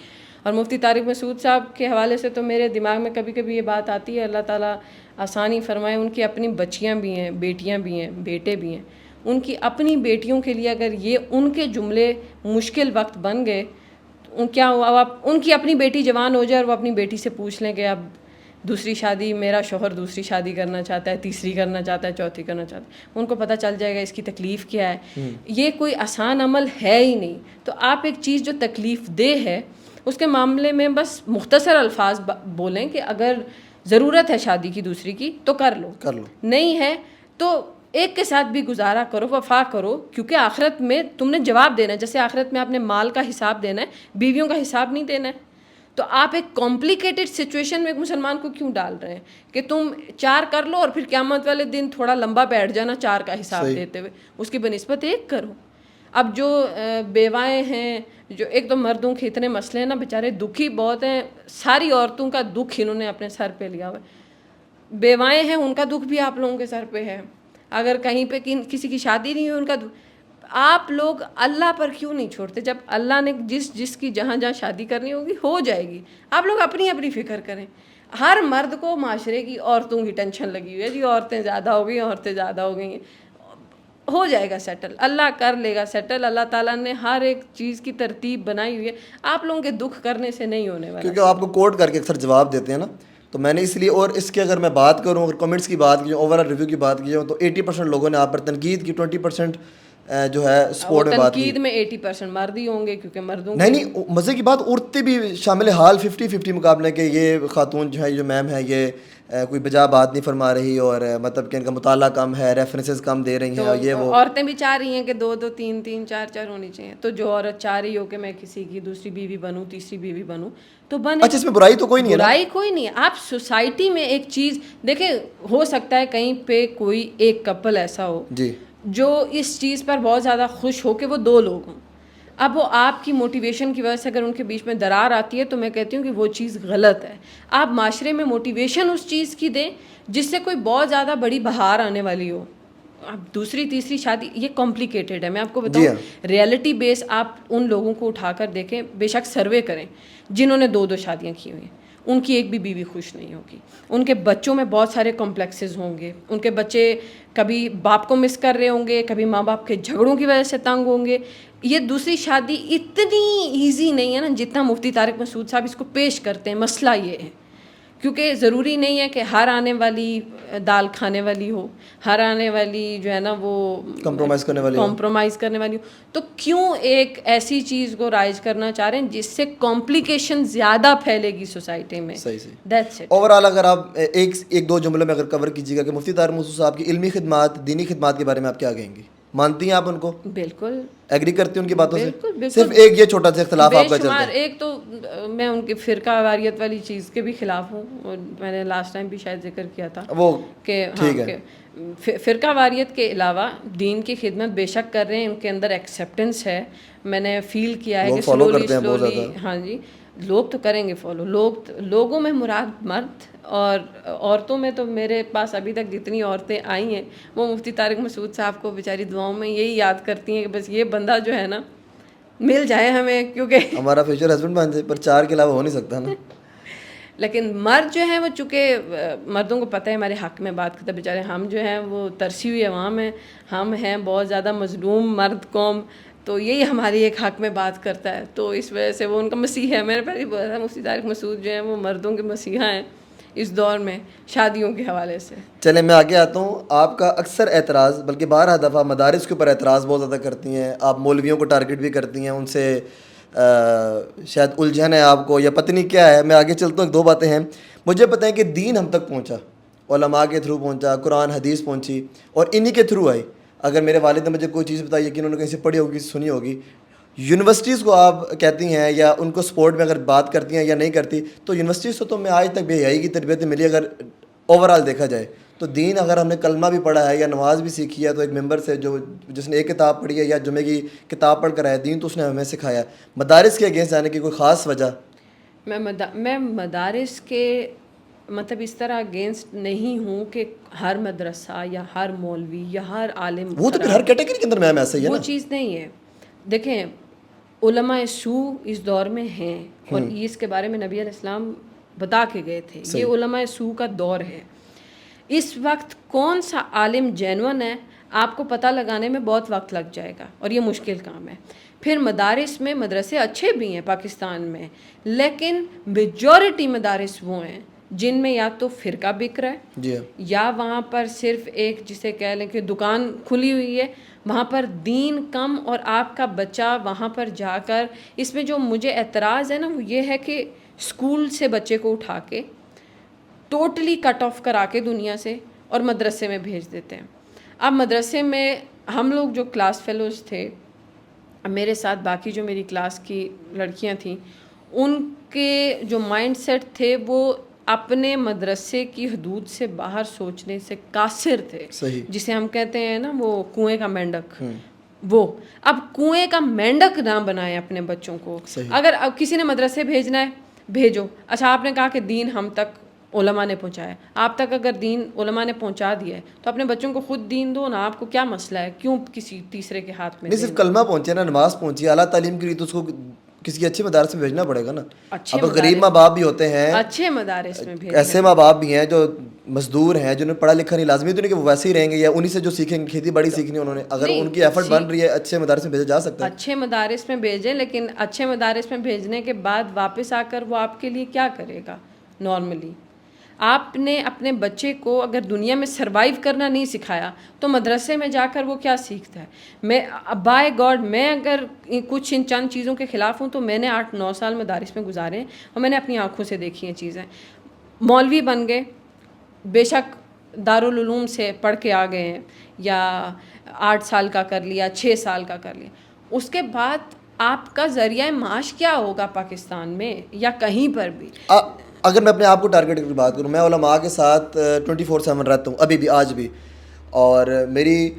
اور مفتی طارق مسعود صاحب کے حوالے سے تو میرے دماغ میں کبھی کبھی یہ بات آتی ہے, اللہ تعالیٰ آسانی فرمائے, ان کی اپنی بچیاں بھی ہیں, بیٹیاں بھی ہیں, بیٹے بھی ہیں. ان کی اپنی بیٹیوں کے لیے اگر یہ ان کے جملے مشکل وقت بن گئے, کیا ہوا, اب ان کی اپنی بیٹی جوان ہو جائے اور وہ اپنی بیٹی سے پوچھ لیں کہ اب دوسری شادی, میرا شوہر دوسری شادی کرنا چاہتا ہے, تیسری کرنا چاہتا ہے, چوتھی کرنا چاہتا ہے, ان کو پتہ چل جائے گا اس کی تکلیف کیا ہے. یہ کوئی آسان عمل ہے ہی نہیں. تو آپ ایک چیز جو تکلیف دہ ہے اس کے معاملے میں بس مختصر الفاظ بولیں کہ اگر ضرورت ہے شادی کی دوسری کی تو کر لو, نہیں ہے تو ایک کے ساتھ بھی گزارا کرو, وفا کرو, کیونکہ آخرت میں تم نے جواب دینا ہے. جیسے آخرت میں آپ نے مال کا حساب دینا ہے, بیویوں کا حساب نہیں دینا ہے. تو آپ ایک کمپلیکیٹڈ سچویشن میں ایک مسلمان کو کیوں ڈال رہے ہیں کہ تم 4 کر لو اور پھر قیامت والے دن تھوڑا لمبا بیٹھ جانا 4 کا حساب دیتے ہوئے, اس کی بنسبت 1 کرو. اب جو بیوائیں ہیں, جو ایک تو مردوں کے اتنے مسئلے ہیں نا, بیچارے دکھی بہت ہیں, ساری عورتوں کا دکھ انہوں نے اپنے سر پہ لیا ہوا ہے. بیوائیں ہیں ان کا دکھ بھی آپ لوگوں کے سر پہ ہے. اگر کہیں پہ کسی کی شادی نہیں ہوئی ان کا آپ لوگ اللہ پر کیوں نہیں چھوڑتے؟ جب اللہ نے جس کی جہاں شادی کرنی ہوگی ہو جائے گی. آپ لوگ اپنی اپنی فکر کریں. ہر مرد کو معاشرے کی عورتوں کی ٹینشن لگی ہوئی ہے, جی عورتیں زیادہ ہو گئی, عورتیں زیادہ ہو گئی ہیں, ہو جائے گا سیٹل, اللہ کر لے گا سیٹل. اللہ تعالیٰ نے ہر ایک چیز کی ترتیب بنائی ہوئی ہے, آپ لوگوں کے دکھ کرنے سے نہیں ہونے والا. کیونکہ آپ کو کوٹ کر کے اکثر جواب دیتے ہیں نا, تو میں نے اس لیے, اور اس کے اگر میں بات کروں, اگر کمنٹس کی بات کی جاؤں, اوور آل ریویو کی بات کی جاؤں, تو 80% لوگوں نے آپ پر تنقید کی, 20% جو ہے سپورٹ میں بات کی. تنقید میں 80% مرد ہی ہوں گے کیونکہ مردوں نہیں مزے کی بات, عورتیں بھی شامل حال 50-50 مقابلے کہ یہ خاتون جو ہے, جو میم ہے, یہ کوئی بجا بات نہیں فرما رہی, اور مطلب کہ ان کا مطالعہ کم ہے, ریفرنسز کم دے رہی ہیں, یہ وہ. عورتیں بھی چاہ رہی ہیں کہ 2 3 4 ہونی چاہیے. تو جو عورت چاہ رہی ہو کہ میں کسی کی دوسری بیوی بنوں, تیسری بیوی بنوں, تو بنے. اچھا, اس میں برائی تو کوئی نہیں ہے, برائی کوئی نہیں ہے. آپ سوسائٹی میں ایک چیز دیکھیں, ہو سکتا ہے کہیں پہ کوئی ایک کپل ایسا ہو جی, جو اس چیز پر بہت زیادہ خوش ہو کہ وہ 2 لوگ ہوں. اب وہ آپ کی موٹیویشن کی وجہ سے اگر ان کے بیچ میں درار آتی ہے تو میں کہتی ہوں کہ وہ چیز غلط ہے. آپ معاشرے میں موٹیویشن اس چیز کی دیں جس سے کوئی بہت زیادہ بڑی بہار آنے والی ہو. اب دوسری تیسری شادی یہ کمپلیکیٹڈ ہے. میں آپ کو بتاؤں ریئلٹی بیس آپ ان لوگوں کو اٹھا کر دیکھیں, بے شک سروے کریں جنہوں نے 2 شادیاں کی ہوئی ہیں, ان کی ایک بھی بیوی خوش نہیں ہوگی. ان کے بچوں میں بہت سارے کمپلیکسز ہوں گے. ان کے بچے کبھی باپ کو مس کر رہے ہوں گے, کبھی ماں باپ کے جھگڑوں کی وجہ سے تنگ ہوں گے. یہ دوسری شادی اتنی ایزی نہیں ہے نا جتنا مفتی طارق مسعود صاحب اس کو پیش کرتے ہیں. مسئلہ یہ ہے کیونکہ ضروری نہیں ہے کہ ہر آنے والی دال کھانے والی ہو, ہر آنے والی جو ہے نا وہ کمپرومائز کرنے والی ہو. تو کیوں ایک ایسی چیز کو رائج کرنا چاہ رہے ہیں جس سے کمپلیکیشن زیادہ پھیلے گی سوسائٹی میں. That's it. اوور آل اگر آپ ایک دو جملوں میں اگر کور کیجیے گا کہ مفتی طارق مسعود صاحب کی علمی خدمات, دینی خدمات کے بارے میں آپ کیا کہیں گی؟ مانتی ہیں آپ ان کو؟ بالکل ایگری کرتی ہیں ان کی باتوں سے؟ صرف ایک یہ چھوٹا سا اختلاف آپ کا چلتا ہے. ایک تو میں ان کی فرقہ واریت والی چیز کے بھی خلاف ہوں, اور میں نے لاسٹ ٹائم بھی شاید ذکر کیا تھا وہ کہ فرقہ واریت کے علاوہ دین کی خدمت بے شک کر رہے ہیں, ان کے اندر ایکسیپٹنس ہے. میں نے فیل کیا ہے کہ سلولی ہاں جی لوگ تو کریں گے فالو. لوگوں میں مراد مرد, اور عورتوں میں تو میرے پاس ابھی تک جتنی عورتیں آئی ہیں وہ مفتی طارق مسعود صاحب کو بیچاری دعاؤں میں یہی یاد کرتی ہیں کہ بس یہ بندہ جو ہے نا مل جائے ہمیں, کیونکہ ہمارا فیوچر ہسبینڈ بن جائے. پر 4 کے علاوہ ہو نہیں سکتا نا. لیکن مرد جو ہیں وہ چونکہ مردوں کو پتہ ہے ہمارے حق میں بات کرتا ہے, بیچارے ہم جو ہیں وہ ترسی ہوئی عوام ہیں, ہم ہیں بہت زیادہ مظلوم مرد قوم, تو یہی ہماری ایک حق میں بات کرتا ہے. تو اس وجہ سے وہ ان کا مسیح ہے. میں نے پہلے ہی بولا تھا مفتی طارق مسعود جو ہیں وہ مردوں کے مسیحا ہیں اس دور میں شادیوں کے حوالے سے. چلیں میں آگے آتا ہوں. آپ کا اکثر اعتراض, بلکہ 12 دفعہ مدارس کے اوپر اعتراض بہت زیادہ کرتی ہیں آپ, مولویوں کو ٹارگٹ بھی کرتی ہیں, ان سے شاید الجھن ہے آپ کو یا پتہ نہیں کیا ہے. میں آگے چلتا ہوں. 2 باتیں ہیں. مجھے پتہ ہے کہ دین ہم تک پہنچا, علماء کے تھرو پہنچا, قرآن حدیث پہنچی, اور انہی کے تھرو آئی. اگر میرے والد نے مجھے کوئی چیز بتائی ہے کہ انہوں نے کہیں سے پڑھی ہوگی, سنی ہوگی. یونیورسٹیز کو آپ کہتی ہیں یا ان کو سپورٹ میں اگر بات کرتی ہیں یا نہیں کرتی, تو یونیورسٹیز سے تو میں آج تک بے حیائی کی تربیت ملی. اگر اوور آل دیکھا جائے تو دین, اگر ہم نے کلمہ بھی پڑھا ہے یا نماز بھی سیکھی ہے تو ایک ممبر سے جس نے ایک کتاب پڑھی ہے یا جمعے کی کتاب پڑھ کر آیا, دین تو اس نے ہمیں سکھایا. مدارس کے اگینسٹ آنے کی کوئی خاص وجہ؟ میں مدارس کے مطلب اس طرح اگینسٹ نہیں ہوں کہ ہر مدرسہ یا ہر مولوی یا ہر عالم, وہ تو پھر ہر کیٹیگری کے اندر میم ایسا ہی ہے نا. وہ چیز نہیں ہے. دیکھیں علماء سو اس دور میں ہیں, اور اس کے بارے میں نبی علیہ السلام بتا کے گئے تھے. یہ علماء سو کا دور ہے. اس وقت کون سا عالم جینون ہے آپ کو پتہ لگانے میں بہت وقت لگ جائے گا, اور یہ مشکل کام ہے. پھر مدارس میں مدرسے اچھے بھی ہیں پاکستان میں, لیکن میجورٹی مدارس وہ ہیں جن میں یا تو فرقہ بک رہا ہے, یا وہاں پر صرف ایک جسے کہہ لیں کہ دکان کھلی ہوئی ہے, وہاں پر دین کم, اور آپ کا بچہ وہاں پر جا کر, اس میں جو مجھے اعتراض ہے نا وہ یہ ہے کہ اسکول سے بچے کو اٹھا کے ٹوٹلی کٹ آف کرا کے دنیا سے اور مدرسے میں بھیج دیتے ہیں. اب مدرسے میں ہم لوگ جو کلاس فیلوز تھے, میرے ساتھ باقی جو میری کلاس کی لڑکیاں تھیں, ان کے جو مائنڈ سیٹ تھے وہ اپنے مدرسے کی حدود سے باہر سوچنے سے قاصر تھے. جسے ہم کہتے ہیں نا وہ کنویں کا مینڈک. وہ اب کنویں کا مینڈک نہ بنائے اپنے بچوں کو. اگر اب کسی نے مدرسے بھیجنا ہے بھیجو. اچھا آپ نے کہا کہ دین ہم تک علماء نے پہنچایا, آپ تک اگر دین علماء نے پہنچا دیا ہے تو اپنے بچوں کو خود دین دو نا. آپ کو کیا مسئلہ ہے, کیوں کسی تیسرے کے ہاتھ میں؟ نہیں صرف کلمہ پہنچے نا, نماز پہنچی, اعلیٰ تعلیم کے لیے تو اس کو کسی اچھے مدارس میں بھیجنا پڑے گا نا. اب غریب ماں باپ بھی ہوتے ہیں, اچھے مدارس میں ایسے ماں باپ بھی ہیں جو مزدور ہیں, جنہیں پڑھا لکھا نہیں, لازمی تو نہیں کہ وہ ویسے ہی رہیں گے, یا انہی سے جو سیکھیں گے, کھیتی باڑی سیکھنی انہوں نے, اگر ان کی ایفرٹ بن رہی ہے اچھے مدارس میں بھیجا جا سکتا ہے. اچھے مدارس میں بھیجیں, لیکن اچھے مدارس میں بھیجنے کے بعد واپس آ کر وہ آپ کے لیے کیا کرے گا؟ نارملی آپ نے اپنے بچے کو اگر دنیا میں سروائیو کرنا نہیں سکھایا تو مدرسے میں جا کر وہ کیا سیکھتا ہے؟ میں بائی گاڈ, میں اگر کچھ ان چند چیزوں کے خلاف ہوں تو میں نے 8-9 سال مدارس میں گزارے ہیں, اور میں نے اپنی آنکھوں سے دیکھی ہیں چیزیں. مولوی بن گئے, بے شک دارالعلوم سے پڑھ کے آ گئے ہیں, یا 8 سال کا کر لیا, 6 سال کا کر لیا, اس کے بعد آپ کا ذریعہ معاش کیا ہوگا پاکستان میں یا کہیں پر بھی؟ اگر میں اپنے آپ کو ٹارگیٹ کی بات کروں, میں علماء کے ساتھ 24/7 رہتا ہوں, ابھی بھی, آج بھی. اور میری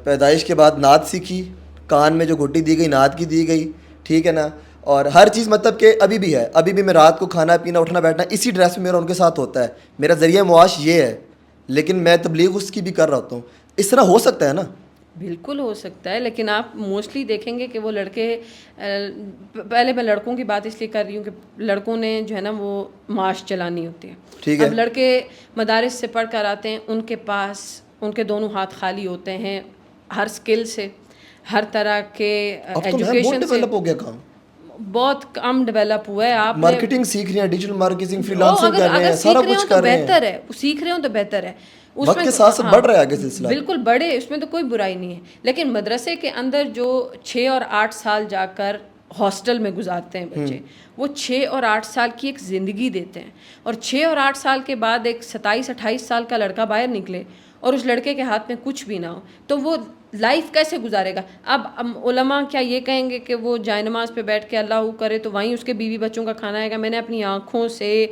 پیدائش کے بعد نعت سیکھی, کان میں جو گھٹی دی گئی نعت کی دی گئی, ٹھیک ہے نا, اور ہر چیز مطلب کہ ابھی بھی ہے, ابھی بھی میں رات کو کھانا پینا اٹھنا بیٹھنا اسی ڈریس میں میرا ان کے ساتھ ہوتا ہے, میرا ذریعہ معاش یہ ہے, لیکن میں تبلیغ اس کی بھی کر رہا ہوتا ہوں. اس طرح ہو سکتا ہے نا؟ بالکل ہو سکتا ہے, لیکن آپ موسٹلی دیکھیں گے کہ وہ لڑکے, پہلے میں لڑکوں کی بات اس لیے کر رہی ہوں کہ لڑکوں نے جو ہے نا وہ معاش چلانی ہوتی ہے. ٹھیک ہے, اب لڑکے مدارس سے پڑھ کر آتے ہیں, ان کے پاس ان کے دونوں ہاتھ خالی ہوتے ہیں ہر اسکل سے, ہر طرح کے ایجوکیشن سے. ڈیولپ ہو گیا کام, بہت کم ڈیولپ ہوا ہے. آپ مارکیٹنگ سیکھ رہے ہیں, ڈیجیٹل مارکیٹنگ, فری لانسنگ کر رہے ہیں, سارا کچھ کر رہے ہیں. بہتر ہے, سیکھ رہے ہوں تو بہتر ہے. وقت کے ساتھ ساتھ بڑھ رہا ہے آگے سلسلہ. بالکل بڑھے, اس میں تو کوئی برائی نہیں ہے, لیکن مدرسے کے اندر جو 6 اور 8 سال جا کر ہاسٹل میں گزارتے ہیں بچے, وہ 6 اور 8 سال کی ایک زندگی دیتے ہیں, اور 6 اور 8 سال کے بعد ایک 27-28 سال کا لڑکا باہر نکلے اور اس لڑکے کے ہاتھ میں کچھ بھی نہ ہو, تو وہ لائف کیسے گزارے گا؟ اب علماء کیا یہ کہیں گے کہ وہ جائے نماز پہ بیٹھ کے اللہ کرے تو وہیں اس کے بیوی بچوں کا کھانا آئے گا؟ میں نے اپنی آنکھوں سے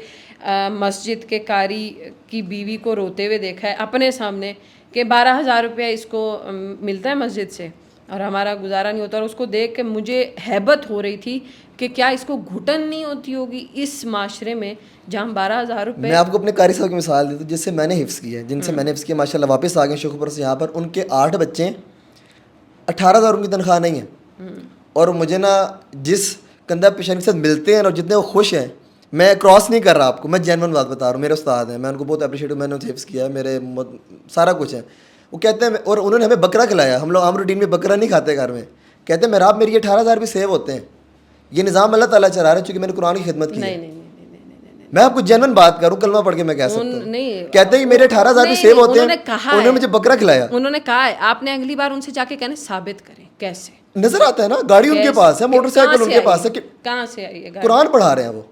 مسجد کے قاری کی بیوی کو روتے ہوئے دیکھا ہے اپنے سامنے کہ 12,000 روپیہ اس کو ملتا ہے مسجد سے اور ہمارا گزارا نہیں ہوتا, اور اس کو دیکھ کے مجھے ہیبت ہو رہی تھی کہ کیا اس کو گھٹن نہیں ہوتی ہوگی اس معاشرے میں جہاں 12,000 روپے. میں آپ کو اپنے قاری صاحب کی مثال دیتا ہوں جس سے میں نے حفظ کیا ہے, جن سے میں نے حفظ کیا, ماشاء اللہ واپس آ گئے شکر سے یہاں پر. ان کے 8 بچے ہیں, 18,000 ان کی تنخواہ نہیں ہے, اور مجھے نا جس کندھا پیشانی کے ساتھ ملتے ہیں اور جتنے وہ خوش ہیں, میں کراس نہیں کر رہا آپ کو, میں جینون بات بتا رہا ہوں. میرے استاد ہیں, میں ان کو بہت اپریشیٹ ہوں, میں نے ان سے حفظ کیا ہے, میرے سارا کچھ ہے. وہ کہتے ہیں, اور انہوں نے ہمیں بکرا کھلایا, ہم لوگ عام روٹین میں بکرا نہیں کھاتے گھر میں, کہتے ہیں میرا میری 18,000 بھی سیو ہوتے ہیں. یہ نظام اللہ تعالیٰ چلا رہا ہے چونکہ میں نے قرآن کی خدمت کی ہے. میں آپ کو جینون بات کروں, کلمہ پڑھ کے میں کہہ سکتا ہوں. کہتے ہیں میرے 18,000 بھی سیو ہوتے ہیں, انہوں نے مجھے بکرا کھلایا. انہوں نے کہا ہے, آپ نے اگلی بار ان سے جا کے کہنا ثابت کریں. کیسے نظر آتا ہے نا, گاڑی ان کے پاس ہے, موٹر سائیکل ان کے پاس ہے, کہاں سے آئی ہے؟ قرآن پڑھا رہے ہیں, وہ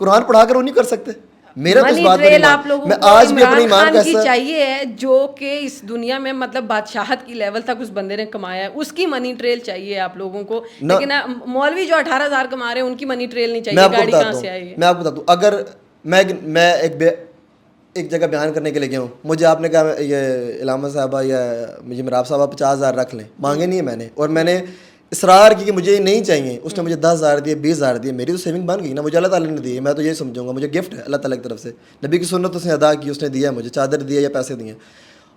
قرآن پڑھا کر وہ نہیں کر سکتے. میرا تو اس بات پر ایمان, میں آج بھی اپنے ایمان کا کی چاہیے ہے جو کہ اس دنیا میں مطلب بادشاہت کی لیول تک اس بندے نے کمایا ہے, اس کی منی ٹریل چاہیے آپ لوگوں کو. لیکن مولوی جو 18,000 کما رہے ہیں ان کی منی ٹریل نہیں چاہیے. گاڑی کہاں سے آئی ہے؟ میں آپ کو بتاتا ہوں, اگر میں ایک جگہ بیان کرنے کے لیے گیا ہوں, مجھے آپ نے کہا یہ علامہ صاحبہ یا مجھے مراب صاحبہ 50,000 رکھ لیں, مانگے نہیں ہے میں نے, اور میں نے اصرار کی کہ مجھے نہیں چاہیے. اس نے مجھے 10,000 دیے, 20,000 دیے, میری تو سیونگ بن گئی نا, مجھے اللہ تعالیٰ نے دی ہے, میں تو یہ سمجھوں گا مجھے گفٹ ہے اللہ تعالیٰ کی طرف سے, نبی کی سنت اس نے ادا کی, اس نے دیا ہے مجھے, چادر دیا یا پیسے دیے.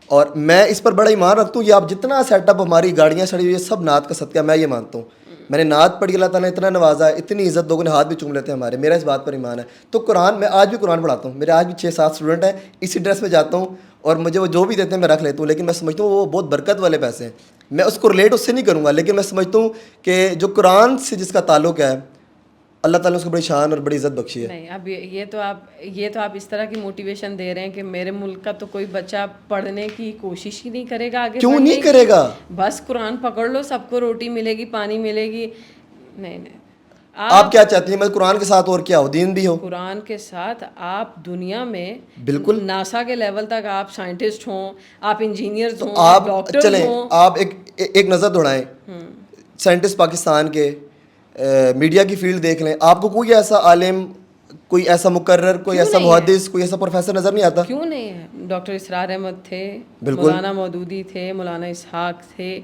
اور میں اس پر بڑا ایمان رکھتا ہوں. یہ آپ جتنا سیٹ اپ ہماری گاڑیاں سڑی ہوئی ہے سب نعت کا صدقہ, میں یہ مانتا ہوں. میں نے نعت پڑھی, اللہ تعالیٰ نے اتنا نوازا ہے, اتنی عزت, لوگوں نے ہاتھ بھی چوم لیتے ہیں ہمارے, میرا اس بات پر ایمان ہے. تو قرآن, میں آج بھی قرآن پڑھاتا ہوں, میرے آج بھی 6-7 اسٹوڈنٹ ہیں, اسی ڈریس میں جاتا ہوں, اور مجھے وہ جو بھی دیتے ہیں میں رکھ لیتا ہوں. لیکن میں سمجھتا ہوں وہ بہت برکت والے پیسے ہیں, میں اس کو ریلیٹ اس سے نہیں کروں گا, لیکن میں سمجھتا ہوں کہ جو قرآن سے جس کا تعلق ہے اللہ تعالیٰ نے اس کو بڑی شان اور بڑی عزت بخشی ہے. نہیں, اب یہ تو آپ اس طرح کی موٹیویشن دے رہے ہیں کہ میرے ملک کا تو کوئی بچہ پڑھنے کی کوشش ہی نہیں کرے گا آگے. کیوں نہیں کرے گا؟ بس قرآن پکڑ لو, سب کو روٹی ملے گی, پانی ملے گی. نہیں, آپ کیا چاہتی ہیں؟ میں قرآن کے ساتھ اور کیا ہو, دین بھی ہو. قرآن کے ساتھ آپ دنیا میں بالکل ناسا کے لیول تک آپ سائنٹسٹ ہوں, آپ انجینئرز ہوں, آپ ڈاکٹر ہوں. آپ ایک نظر دوڑائیں سائنٹسٹ پاکستان کے, میڈیا کی فیلڈ دیکھ لیں, آپ کو کوئی ایسا عالم, کوئی ایسا مقرر, کوئی ایسا محدث, کوئی ایسا پروفیسر نظر نہیں آتا؟ کیوں نہیں ہے؟ ڈاکٹر اسرار احمد تھے, مولانا مودودی تھے, مولانا اسحاق تھے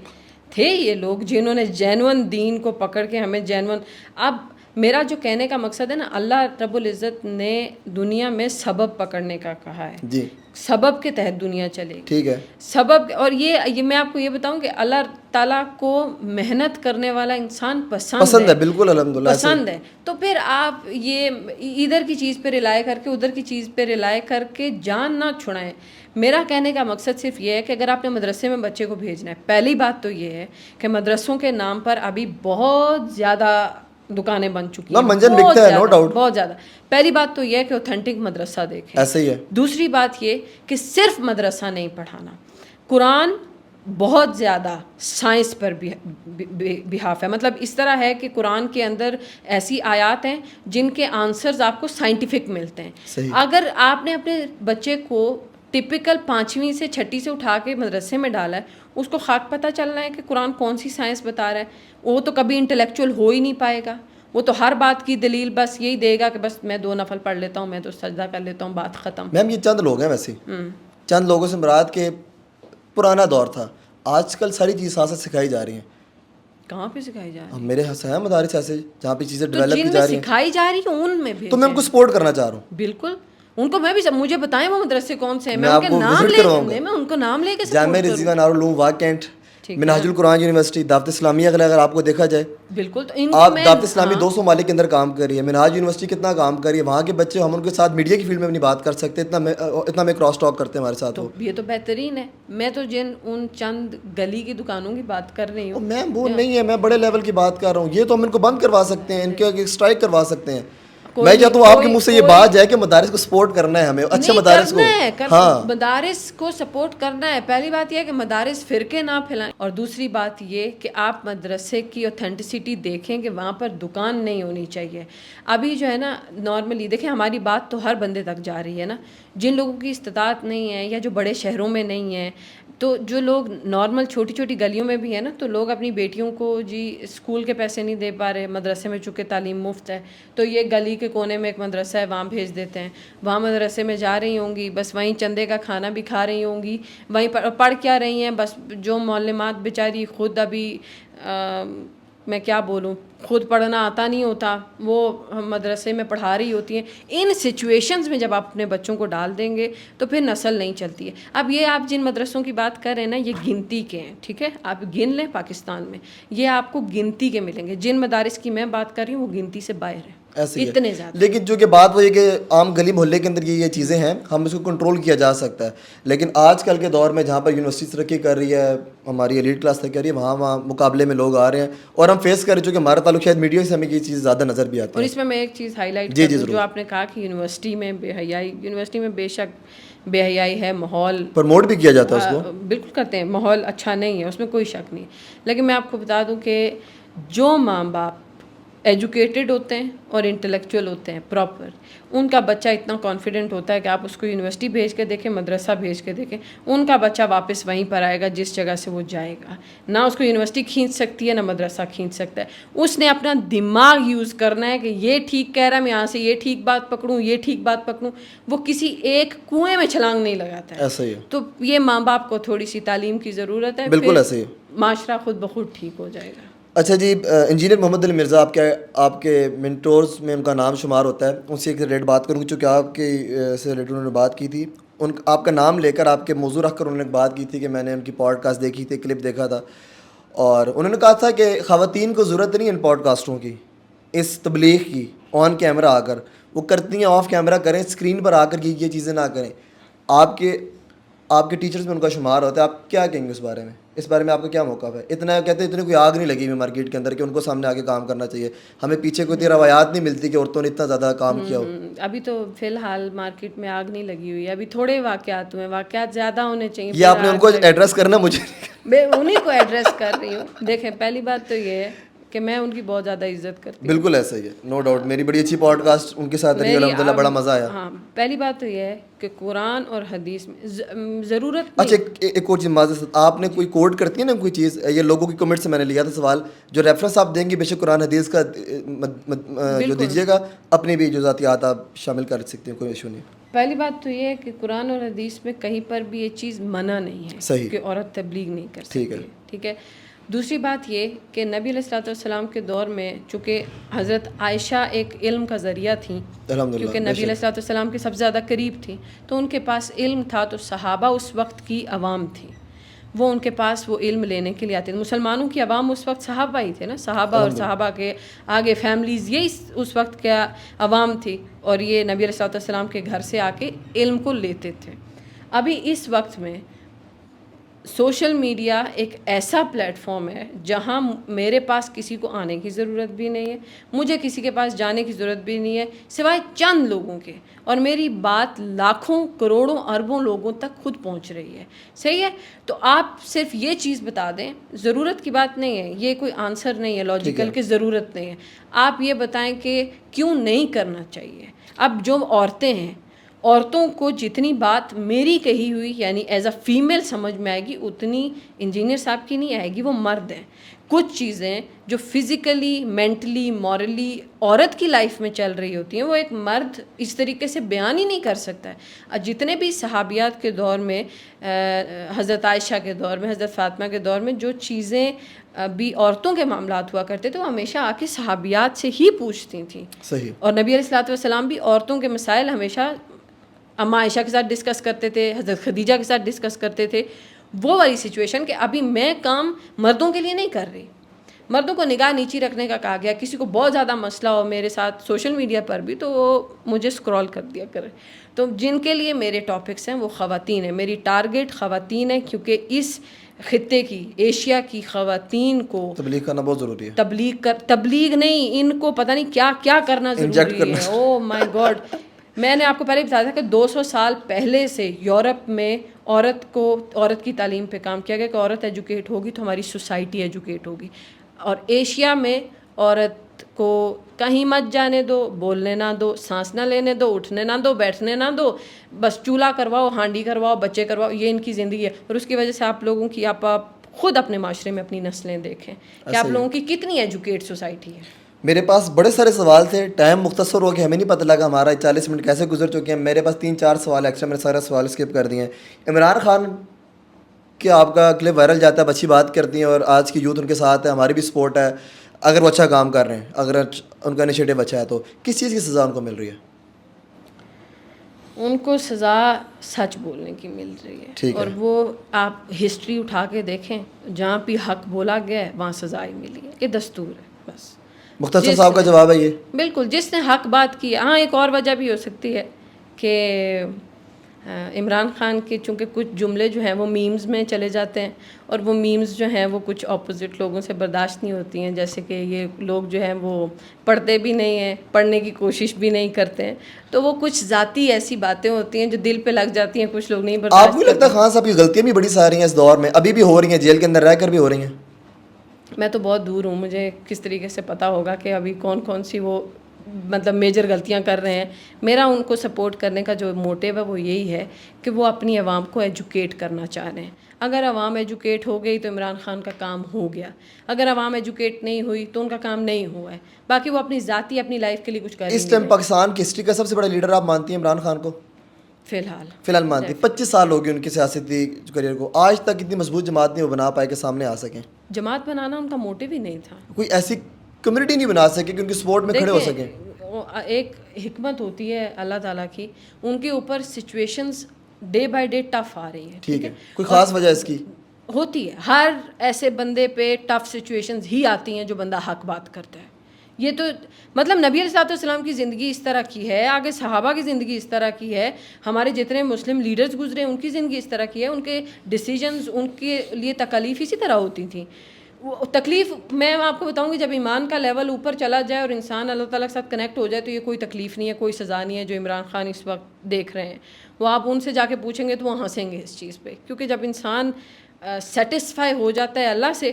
یہ لوگ جنہوں نے جینون دین کو پکڑ کے ہمیں جینون. اب میرا جو کہنے کا مقصد ہے نا, اللہ رب العزت نے دنیا میں سبب پکڑنے کا کہا ہے جی, سبب کے تحت دنیا چلے گی. ٹھیک ہے, سبب. اور یہ میں آپ کو یہ بتاؤں کہ اللہ تعالیٰ کو محنت کرنے والا انسان پسند ہے. بالکل الحمدللہ پسند ہے. تو پھر آپ یہ ادھر کی چیز پہ رلائے کر کے ادھر کی چیز پہ رلائے کر کے جان نہ چھڑائیں. میرا کہنے کا مقصد صرف یہ ہے کہ اگر آپ نے مدرسے میں بچے کو بھیجنا ہے, پہلی بات تو یہ ہے کہ مدرسوں کے نام پر ابھی بہت زیادہ دکانیں بن چکی ہیں, منجن بکتا ہے, نو ڈاؤٹ, بہت زیادہ. پہلی بات تو یہ ہے کہ اوتھینٹک مدرسہ دیکھیں, ایسے ہی ہے. دوسری بات یہ کہ صرف مدرسہ نہیں پڑھانا, قرآن بہت زیادہ سائنس پر بحاف ہے. مطلب اس طرح ہے کہ قرآن کے اندر ایسی آیات ہیں جن کے آنسرز آپ کو سائنٹیفک ملتے ہیں. اگر آپ نے اپنے بچے کو ٹپیکل 5ویں سے 6ٹھی سے اٹھا کے مدرسے میں ڈالا ہے, اس کو خاک پتہ چل رہا ہے کہ قرآن کون سی سائنس بتا رہا ہے, وہ تو کبھی انٹلیکچوئل ہو ہی نہیں پائے گا. وہ تو ہر بات کی دلیل بس یہی دے گا کہ بس میں 2 نفل پڑھ لیتا ہوں, میں تو سجدہ کر لیتا ہوں, بات ختم. میم یہ چند لوگ ہیں, ویسے چند لوگوں سے مراد کے پرانا دور تھا, آج کل ساری چیز ساتھ ساتھ سکھائی جا رہی ہیں. کہاں پہ سکھائی جا رہی ہے؟ میرے یہاں ہیں مدارس ایسے جہاں پہ چیزیں تو ڈیولپ کی جن جا میں رہی ہیں, سکھائی جا رہی ہے ان میں تو میں ان کو سپورٹ کرنا چاہ رہا ہوں. بالکل ان کو میں بھی مجھے بتائیں وہ مدرسے کون سے ہیں, میں ان آپ کے کو نام وزٹ لے کرواؤں گا. میں ان کو نام لے کے جامعہ سپورٹ رضویہ کروں. نارالعلوم واق کینٹ, منہاج القرآن یونیورسٹی, دعوت اسلامیہ اگر آپ کو دیکھا جائے, بالکل. تو ان کو آپ میں دعوت اسلامی 200 ممالک کے اندر کام کر رہی ہے, منہاج یونیورسٹی کتنا کام کر رہی ہے, وہاں کے بچے ہم ان کے ساتھ میڈیا کی فیلڈ میں بھی نہیں بات کر سکتے, اتنا میں کراس ٹاک کرتے ہیں ہمارے ساتھ. تو یہ تو بہترین ہے. میں تو ان چند گلی کی دکانوں کی بات کر رہی ہوں. میں وہ نہیں ہے, میں بڑے لیول کی بات کر رہا ہوں. یہ تو ہم ان کو بند کروا سکتے ہیں, ان کے اسٹرائک کروا سکتے ہیں. میں چاہتا ہوں آپ کے منہ سے یہ بات جائے کہ مدارس کو سپورٹ کرنا ہے ہمیں, اچھے مدارس کو. ہاں مدارس کو سپورٹ کرنا ہے. پہلی بات یہ ہے کہ مدارس فرقے نہ پھیلائیں, اور دوسری بات یہ کہ آپ مدرسے کی اوتھینٹسٹی دیکھیں کہ وہاں پر دکان نہیں ہونی چاہیے. ابھی جو ہے نا نارملی دیکھیں ہماری بات تو ہر بندے تک جا رہی ہے نا, جن لوگوں کی استطاعت نہیں ہے یا جو بڑے شہروں میں نہیں ہیں, تو جو لوگ نارمل چھوٹی چھوٹی گلیوں میں بھی ہیں نا, تو لوگ اپنی بیٹیوں کو جی اسکول کے پیسے نہیں دے پا رہے, مدرسے میں چونکہ تعلیم مفت ہے, تو یہ گلی کے کونے میں ایک مدرسہ ہے وہاں بھیج دیتے ہیں. وہاں مدرسے میں جا رہی ہوں گی, بس وہیں چندے کا کھانا بھی کھا رہی ہوں گی, وہیں پڑھ کیا رہی ہیں, بس جو معلمات بیچاری خود ابھی میں کیا بولوں, خود پڑھنا آتا نہیں ہوتا, وہ مدرسے میں پڑھا رہی ہوتی ہیں. ان سچویشنز میں جب آپ اپنے بچوں کو ڈال دیں گے تو پھر نسل نہیں چلتی ہے. اب یہ آپ جن مدرسوں کی بات کر رہے ہیں نا, یہ گنتی کے ہیں, ٹھیک ہے, آپ گن لیں پاکستان میں, یہ آپ کو گنتی کے ملیں گے. جن مدارس کی میں بات کر رہی ہوں وہ گنتی سے باہر ہیں, اتنے زیادہ. لیکن جو کہ بات وہ یہ کہ عام گلی محلے کے اندر یہ چیزیں ہیں, ہم اس کو کنٹرول کیا جا سکتا ہے. لیکن آج کل کے دور میں جہاں پر یونیورسٹی ترقی کر رہی ہے, ہماری ایلیٹ کلاس ترقی کر رہی ہے, وہاں مقابلے میں لوگ آ رہے ہیں, اور ہم فیس کر رہے ہیں, چونکہ ہمارا تعلق شاید میڈیا سے ہمیں یہ چیز زیادہ نظر بھی آتی ہے. اور اس میں ایک چیز ہائی لائٹ کر دوں, جو آپ نے کہا کہ یونیورسٹی میں بے حیائی, یونیورسٹی میں بے شک بے حیائی ہے, ماحول پروموٹ بھی کیا جاتا ہے اس کو, بالکل کرتے ہیں, ماحول اچھا نہیں ہے, اس میں کوئی شک نہیں. لیکن میں آپ کو بتا دوں کہ جو ماں باپ ایجوکیٹڈ ہوتے ہیں اور انٹلیکچوئل ہوتے ہیں پراپر, ان کا بچہ اتنا کانفیڈنٹ ہوتا ہے کہ آپ اس کو یونیورسٹی بھیج کے دیکھیں, مدرسہ بھیج کے دیکھیں, ان کا بچہ واپس وہیں پر آئے گا جس جگہ سے وہ جائے گا. نہ اس کو یونیورسٹی کھینچ سکتی ہے, نہ مدرسہ کھینچ سکتا ہے. اس نے اپنا دماغ یوز کرنا ہے کہ یہ ٹھیک کہہ رہا ہے, میں یہاں سے یہ ٹھیک بات پکڑوں, یہ ٹھیک بات پکڑوں. وہ کسی ایک کنویں میں چھلانگ نہیں لگاتا ہے. ایسا ہی ہے. تو یہ ماں باپ کو تھوڑی سی تعلیم کی ضرورت ہے, بالکل ایسے ہی, معاشرہ خود بخود ٹھیک ہو جائے گا. اچھا جی, انجینئر محمد علی مرزا آپ کے منٹورز میں ان کا نام شمار ہوتا ہے. ان سے ایک ریلیٹ بات کروں گی, چونکہ آپ کے سے ریلیٹڈ انہوں نے بات کی تھی. آپ کا نام لے کر, آپ کے موضوع رکھ کر انہوں نے بات کی تھی کہ میں نے ان کی پوڈ کاسٹ دیکھی تھی, کلپ دیکھا تھا, اور انہوں نے کہا تھا کہ خواتین کو ضرورت نہیں ان پوڈ کاسٹوں کی, اس تبلیغ کی, آن کیمرہ آ کر وہ کرتی ہیں, آف کیمرہ کریں, اسکرین پر آ کر یہ چیزیں نہ کریں. آپ کے ٹیچرز میں ان کا شمار ہوتا ہے. آپ کیا کہیں گے اس بارے میں؟ اس بارے میں آپ کا کیا موقف ہے؟ اتنا کہتے ہیں اتنی کوئی آگ نہیں لگی ہوئی مارکیٹ کے اندر کہ ان کو سامنے آگے کام کرنا چاہیے. ہمیں پیچھے کوئی روایات نہیں ملتی کہ عورتوں نے اتنا زیادہ کام کیا ہو. ابھی تو فی الحال مارکیٹ میں آگ نہیں لگی ہوئی ہے, ابھی تھوڑے واقعات ہوئے, واقعات زیادہ ہونے چاہیے. یہ آپ نے ان کو ایڈریس کرنا, مجھے میں انہیں کو ایڈریس کر رہی ہوں. دیکھیں پہلی بات تو یہ ہے کہ میں ان کی بہت زیادہ عزت کرتی ہوں. بالکل ایسا ہی ہے, نو ڈاؤٹ. میری بڑی اچھی پوڈ کاسٹ ان کے ساتھ رہی, الحمد للہ, بڑا مزہ آیا. ہاں, پہلی بات تو یہ ہے کہ قرآن اور حدیث میں ضرورت. اچھا, ایک اور چیز معذرت, آپ نے کوئی کوٹ کرتی ہے نا کوئی چیز, یہ لوگوں کی کمنٹ سے میں نے لیا تھا سوال, جو ریفرنس آپ دیں گے بے شک قرآن حدیث کا جو دیجیے گا, اپنی بھی جو ذاتیات آپ شامل کر سکتے ہیں, کوئی ایشو نہیں. پہلی بات تو یہ ہے کہ قرآن اور حدیث میں کہیں پر بھی یہ چیز منع نہیں ہے, صحیح, کہ عورت تبلیغ نہیں کر سکتی. ٹھیک ہے. دوسری بات یہ کہ نبی علیہ الصلوۃ والسلام کے دور میں چونکہ حضرت عائشہ ایک علم کا ذریعہ تھیں, کیونکہ نبی علیہ الصلوۃ والسلام کے سب سے زیادہ قریب تھیں, تو ان کے پاس علم تھا. تو صحابہ اس وقت کی عوام تھی, وہ ان کے پاس وہ علم لینے کے لیے آتے تھے. مسلمانوں کی عوام اس وقت صحابہ ہی تھے نا, صحابہ اور صحابہ کے آگے فیملیز, یہی اس وقت کیا عوام تھی, اور یہ نبی علیہ الصلوۃ والسلام کے گھر سے آ کے علم کو لیتے تھے. ابھی اس وقت میں سوشل میڈیا ایک ایسا پلیٹ فارم ہے جہاں میرے پاس کسی کو آنے کی ضرورت بھی نہیں ہے, مجھے کسی کے پاس جانے کی ضرورت بھی نہیں ہے سوائے چند لوگوں کے, اور میری بات لاکھوں کروڑوں اربوں لوگوں تک خود پہنچ رہی ہے. صحیح ہے. تو آپ صرف یہ چیز بتا دیں, ضرورت کی بات نہیں ہے, یہ کوئی آنسر نہیں ہے لاجیکل کہ ضرورت نہیں ہے. آپ یہ بتائیں کہ کیوں نہیں کرنا چاہیے. اب جو عورتیں ہیں عورتوں کو جتنی بات میری کہی ہوئی یعنی ایز اے فیمیل سمجھ میں آئے گی اتنی انجینئر صاحب کی نہیں آئے گی. وہ مرد ہیں. کچھ چیزیں جو فزیکلی مینٹلی مورلی عورت کی لائف میں چل رہی ہوتی ہیں وہ ایک مرد اس طریقے سے بیان ہی نہیں کر سکتا ہے. جتنے بھی صحابیات کے دور میں, حضرت عائشہ کے دور میں, حضرت فاطمہ کے دور میں جو چیزیں بھی عورتوں کے معاملات ہوا کرتے تھے وہ ہمیشہ آ کے صحابیات سے ہی پوچھتی تھیں. صحیح. اور نبی علیہ الصلوۃ والسلام بھی عورتوں کے مسائل ہمیشہ اماں عائشہ کے ساتھ ڈسکس کرتے تھے, حضرت خدیجہ کے ساتھ ڈسکس کرتے تھے. وہ والی سچویشن کہ ابھی میں کام مردوں کے لیے نہیں کر رہی, مردوں کو نگاہ نیچی رکھنے کا کہا گیا. کسی کو بہت زیادہ مسئلہ ہو میرے ساتھ سوشل میڈیا پر بھی تو وہ مجھے اسکرول کر دیا کرے. تو جن کے لیے میرے ٹاپکس ہیں وہ خواتین ہیں. میری ٹارگٹ خواتین ہے کیونکہ اس خطے کی, ایشیا کی خواتین کو تبلیغ کرنا بہت ضروری ہے. تبلیغ نہیں, ان کو پتہ نہیں کیا کیا کرنا ضروری ہے. او مائی گاڈ, میں نے آپ کو پہلے بتایا تھا کہ 200 سال پہلے سے یورپ میں عورت کی تعلیم پہ کام کیا گیا کہ عورت ایجوکیٹ ہوگی تو ہماری سوسائٹی ایجوکیٹ ہوگی. اور ایشیا میں عورت کو کہیں مت جانے دو, بولنے نہ دو, سانس نہ لینے دو, اٹھنے نہ دو, بیٹھنے نہ دو, بس چولہا کرواؤ, ہانڈی کرواؤ, بچے کرواؤ, یہ ان کی زندگی ہے. اور اس کی وجہ سے آپ لوگوں کی آپ خود اپنے معاشرے میں اپنی نسلیں دیکھیں کہ آپ لوگوں کی کتنی ایجوکیٹ سوسائٹی ہے. میرے پاس بڑے سارے سوال تھے, ٹائم مختصر ہو گیا, ہمیں نہیں پتہ لگا ہمارا 40 منٹ کیسے گزر چکے ہیں. میرے پاس 3-4 سوال ایکسٹرا, میں نے سارے سوال اسکپ کر دیے ہیں. عمران خان کہ آپ کا کلپ وائرل جاتا ہے, اچھی بات کرتی ہیں اور آج کی یوتھ ان کے ساتھ ہے, ہماری بھی سپورٹ ہے اگر وہ اچھا کام کر رہے ہیں, اگر ان کا انیشیٹو اچھا ہے. تو کس چیز کی سزا ان کو مل رہی ہے؟ ان کو سزا سچ بولنے کی مل رہی ہے. اور وہ آپ ہسٹری اٹھا کے دیکھیں, جہاں بھی حق بولا گیا ہے وہاں سزا ہی ملی ہے. یہ دستور ہے بس. مختصر صاحب کا جواب ہے یہ. بالکل, جس نے حق بات کی. ہاں ایک اور وجہ بھی ہو سکتی ہے کہ عمران خان کے چونکہ کچھ جملے جو ہیں وہ میمز میں چلے جاتے ہیں اور وہ میمز جو ہیں وہ کچھ اپوزٹ لوگوں سے برداشت نہیں ہوتی ہیں. جیسے کہ یہ لوگ جو ہیں وہ پڑھتے بھی نہیں ہیں, پڑھنے کی کوشش بھی نہیں کرتے ہیں, تو وہ کچھ ذاتی ایسی باتیں ہوتی ہیں جو دل پہ لگ جاتی ہیں, کچھ لوگ نہیں برداشت. آپ کو لگتا ہے خان صاحب کی غلطیاں بھی بڑی ساری ہیں اس دور میں, ابھی بھی ہو رہی ہیں, جیل کے اندر رہ کر بھی ہو رہی ہیں؟ میں تو بہت دور ہوں, مجھے کس طریقے سے پتہ ہوگا کہ ابھی کون کون سی وہ مطلب میجر غلطیاں کر رہے ہیں. میرا ان کو سپورٹ کرنے کا جو موٹیو ہے وہ یہی ہے کہ وہ اپنی عوام کو ایجوکیٹ کرنا چاہ رہے ہیں. اگر عوام ایجوکیٹ ہو گئی تو عمران خان کا کام ہو گیا, اگر عوام ایجوکیٹ نہیں ہوئی تو ان کا کام نہیں ہوا ہے. باقی وہ اپنی ذاتی اپنی لائف کے لیے کچھ کر رہے ہیں. اس ٹائم پاکستان کی ہسٹری کا سب سے بڑا لیڈر آپ مانتی ہیں عمران خان کو؟ فی الحال مانتی. 25 سال ہو گئے ان کی سیاسی کریئر کو, آج تک اتنی مضبوط جماعت نہیں وہ بنا پائے کہ سامنے آ سکیں. جماعت بنانا ان کا موٹیو ہی نہیں تھا, کوئی ایسی کمیونٹی نہیں بنا سکے کہ ان کی سپورٹ میں کھڑے ہو سکیں. ایک حکمت ہوتی ہے اللہ تعالیٰ کی, ان کے اوپر situations day by day tough آ رہی ہیں. ٹھیک ہے, کوئی خاص وجہ اس کی ہوتی ہے, ہر ایسے بندے پہ ٹف سچویشنز ہی آتی ہیں جو بندہ حق بات کرتا ہے. یہ تو مطلب نبی علیہ الصلوۃ والسلام کی زندگی اس طرح کی ہے, آگے صحابہ کی زندگی اس طرح کی ہے, ہمارے جتنے مسلم لیڈرز گزرے ان کی زندگی اس طرح کی ہے, ان کے ڈیسیجنز ان کے لیے تکالیف اسی طرح ہوتی تھیں. وہ تکلیف میں آپ کو بتاؤں گی, جب ایمان کا لیول اوپر چلا جائے اور انسان اللہ تعالیٰ کے ساتھ کنیکٹ ہو جائے تو یہ کوئی تکلیف نہیں ہے, کوئی سزا نہیں ہے جو عمران خان اس وقت دیکھ رہے ہیں. وہ آپ ان سے جا کے پوچھیں گے تو وہ ہنسیں گے اس چیز پہ, کیونکہ جب انسان سیٹسفائی ہو جاتا ہے اللہ سے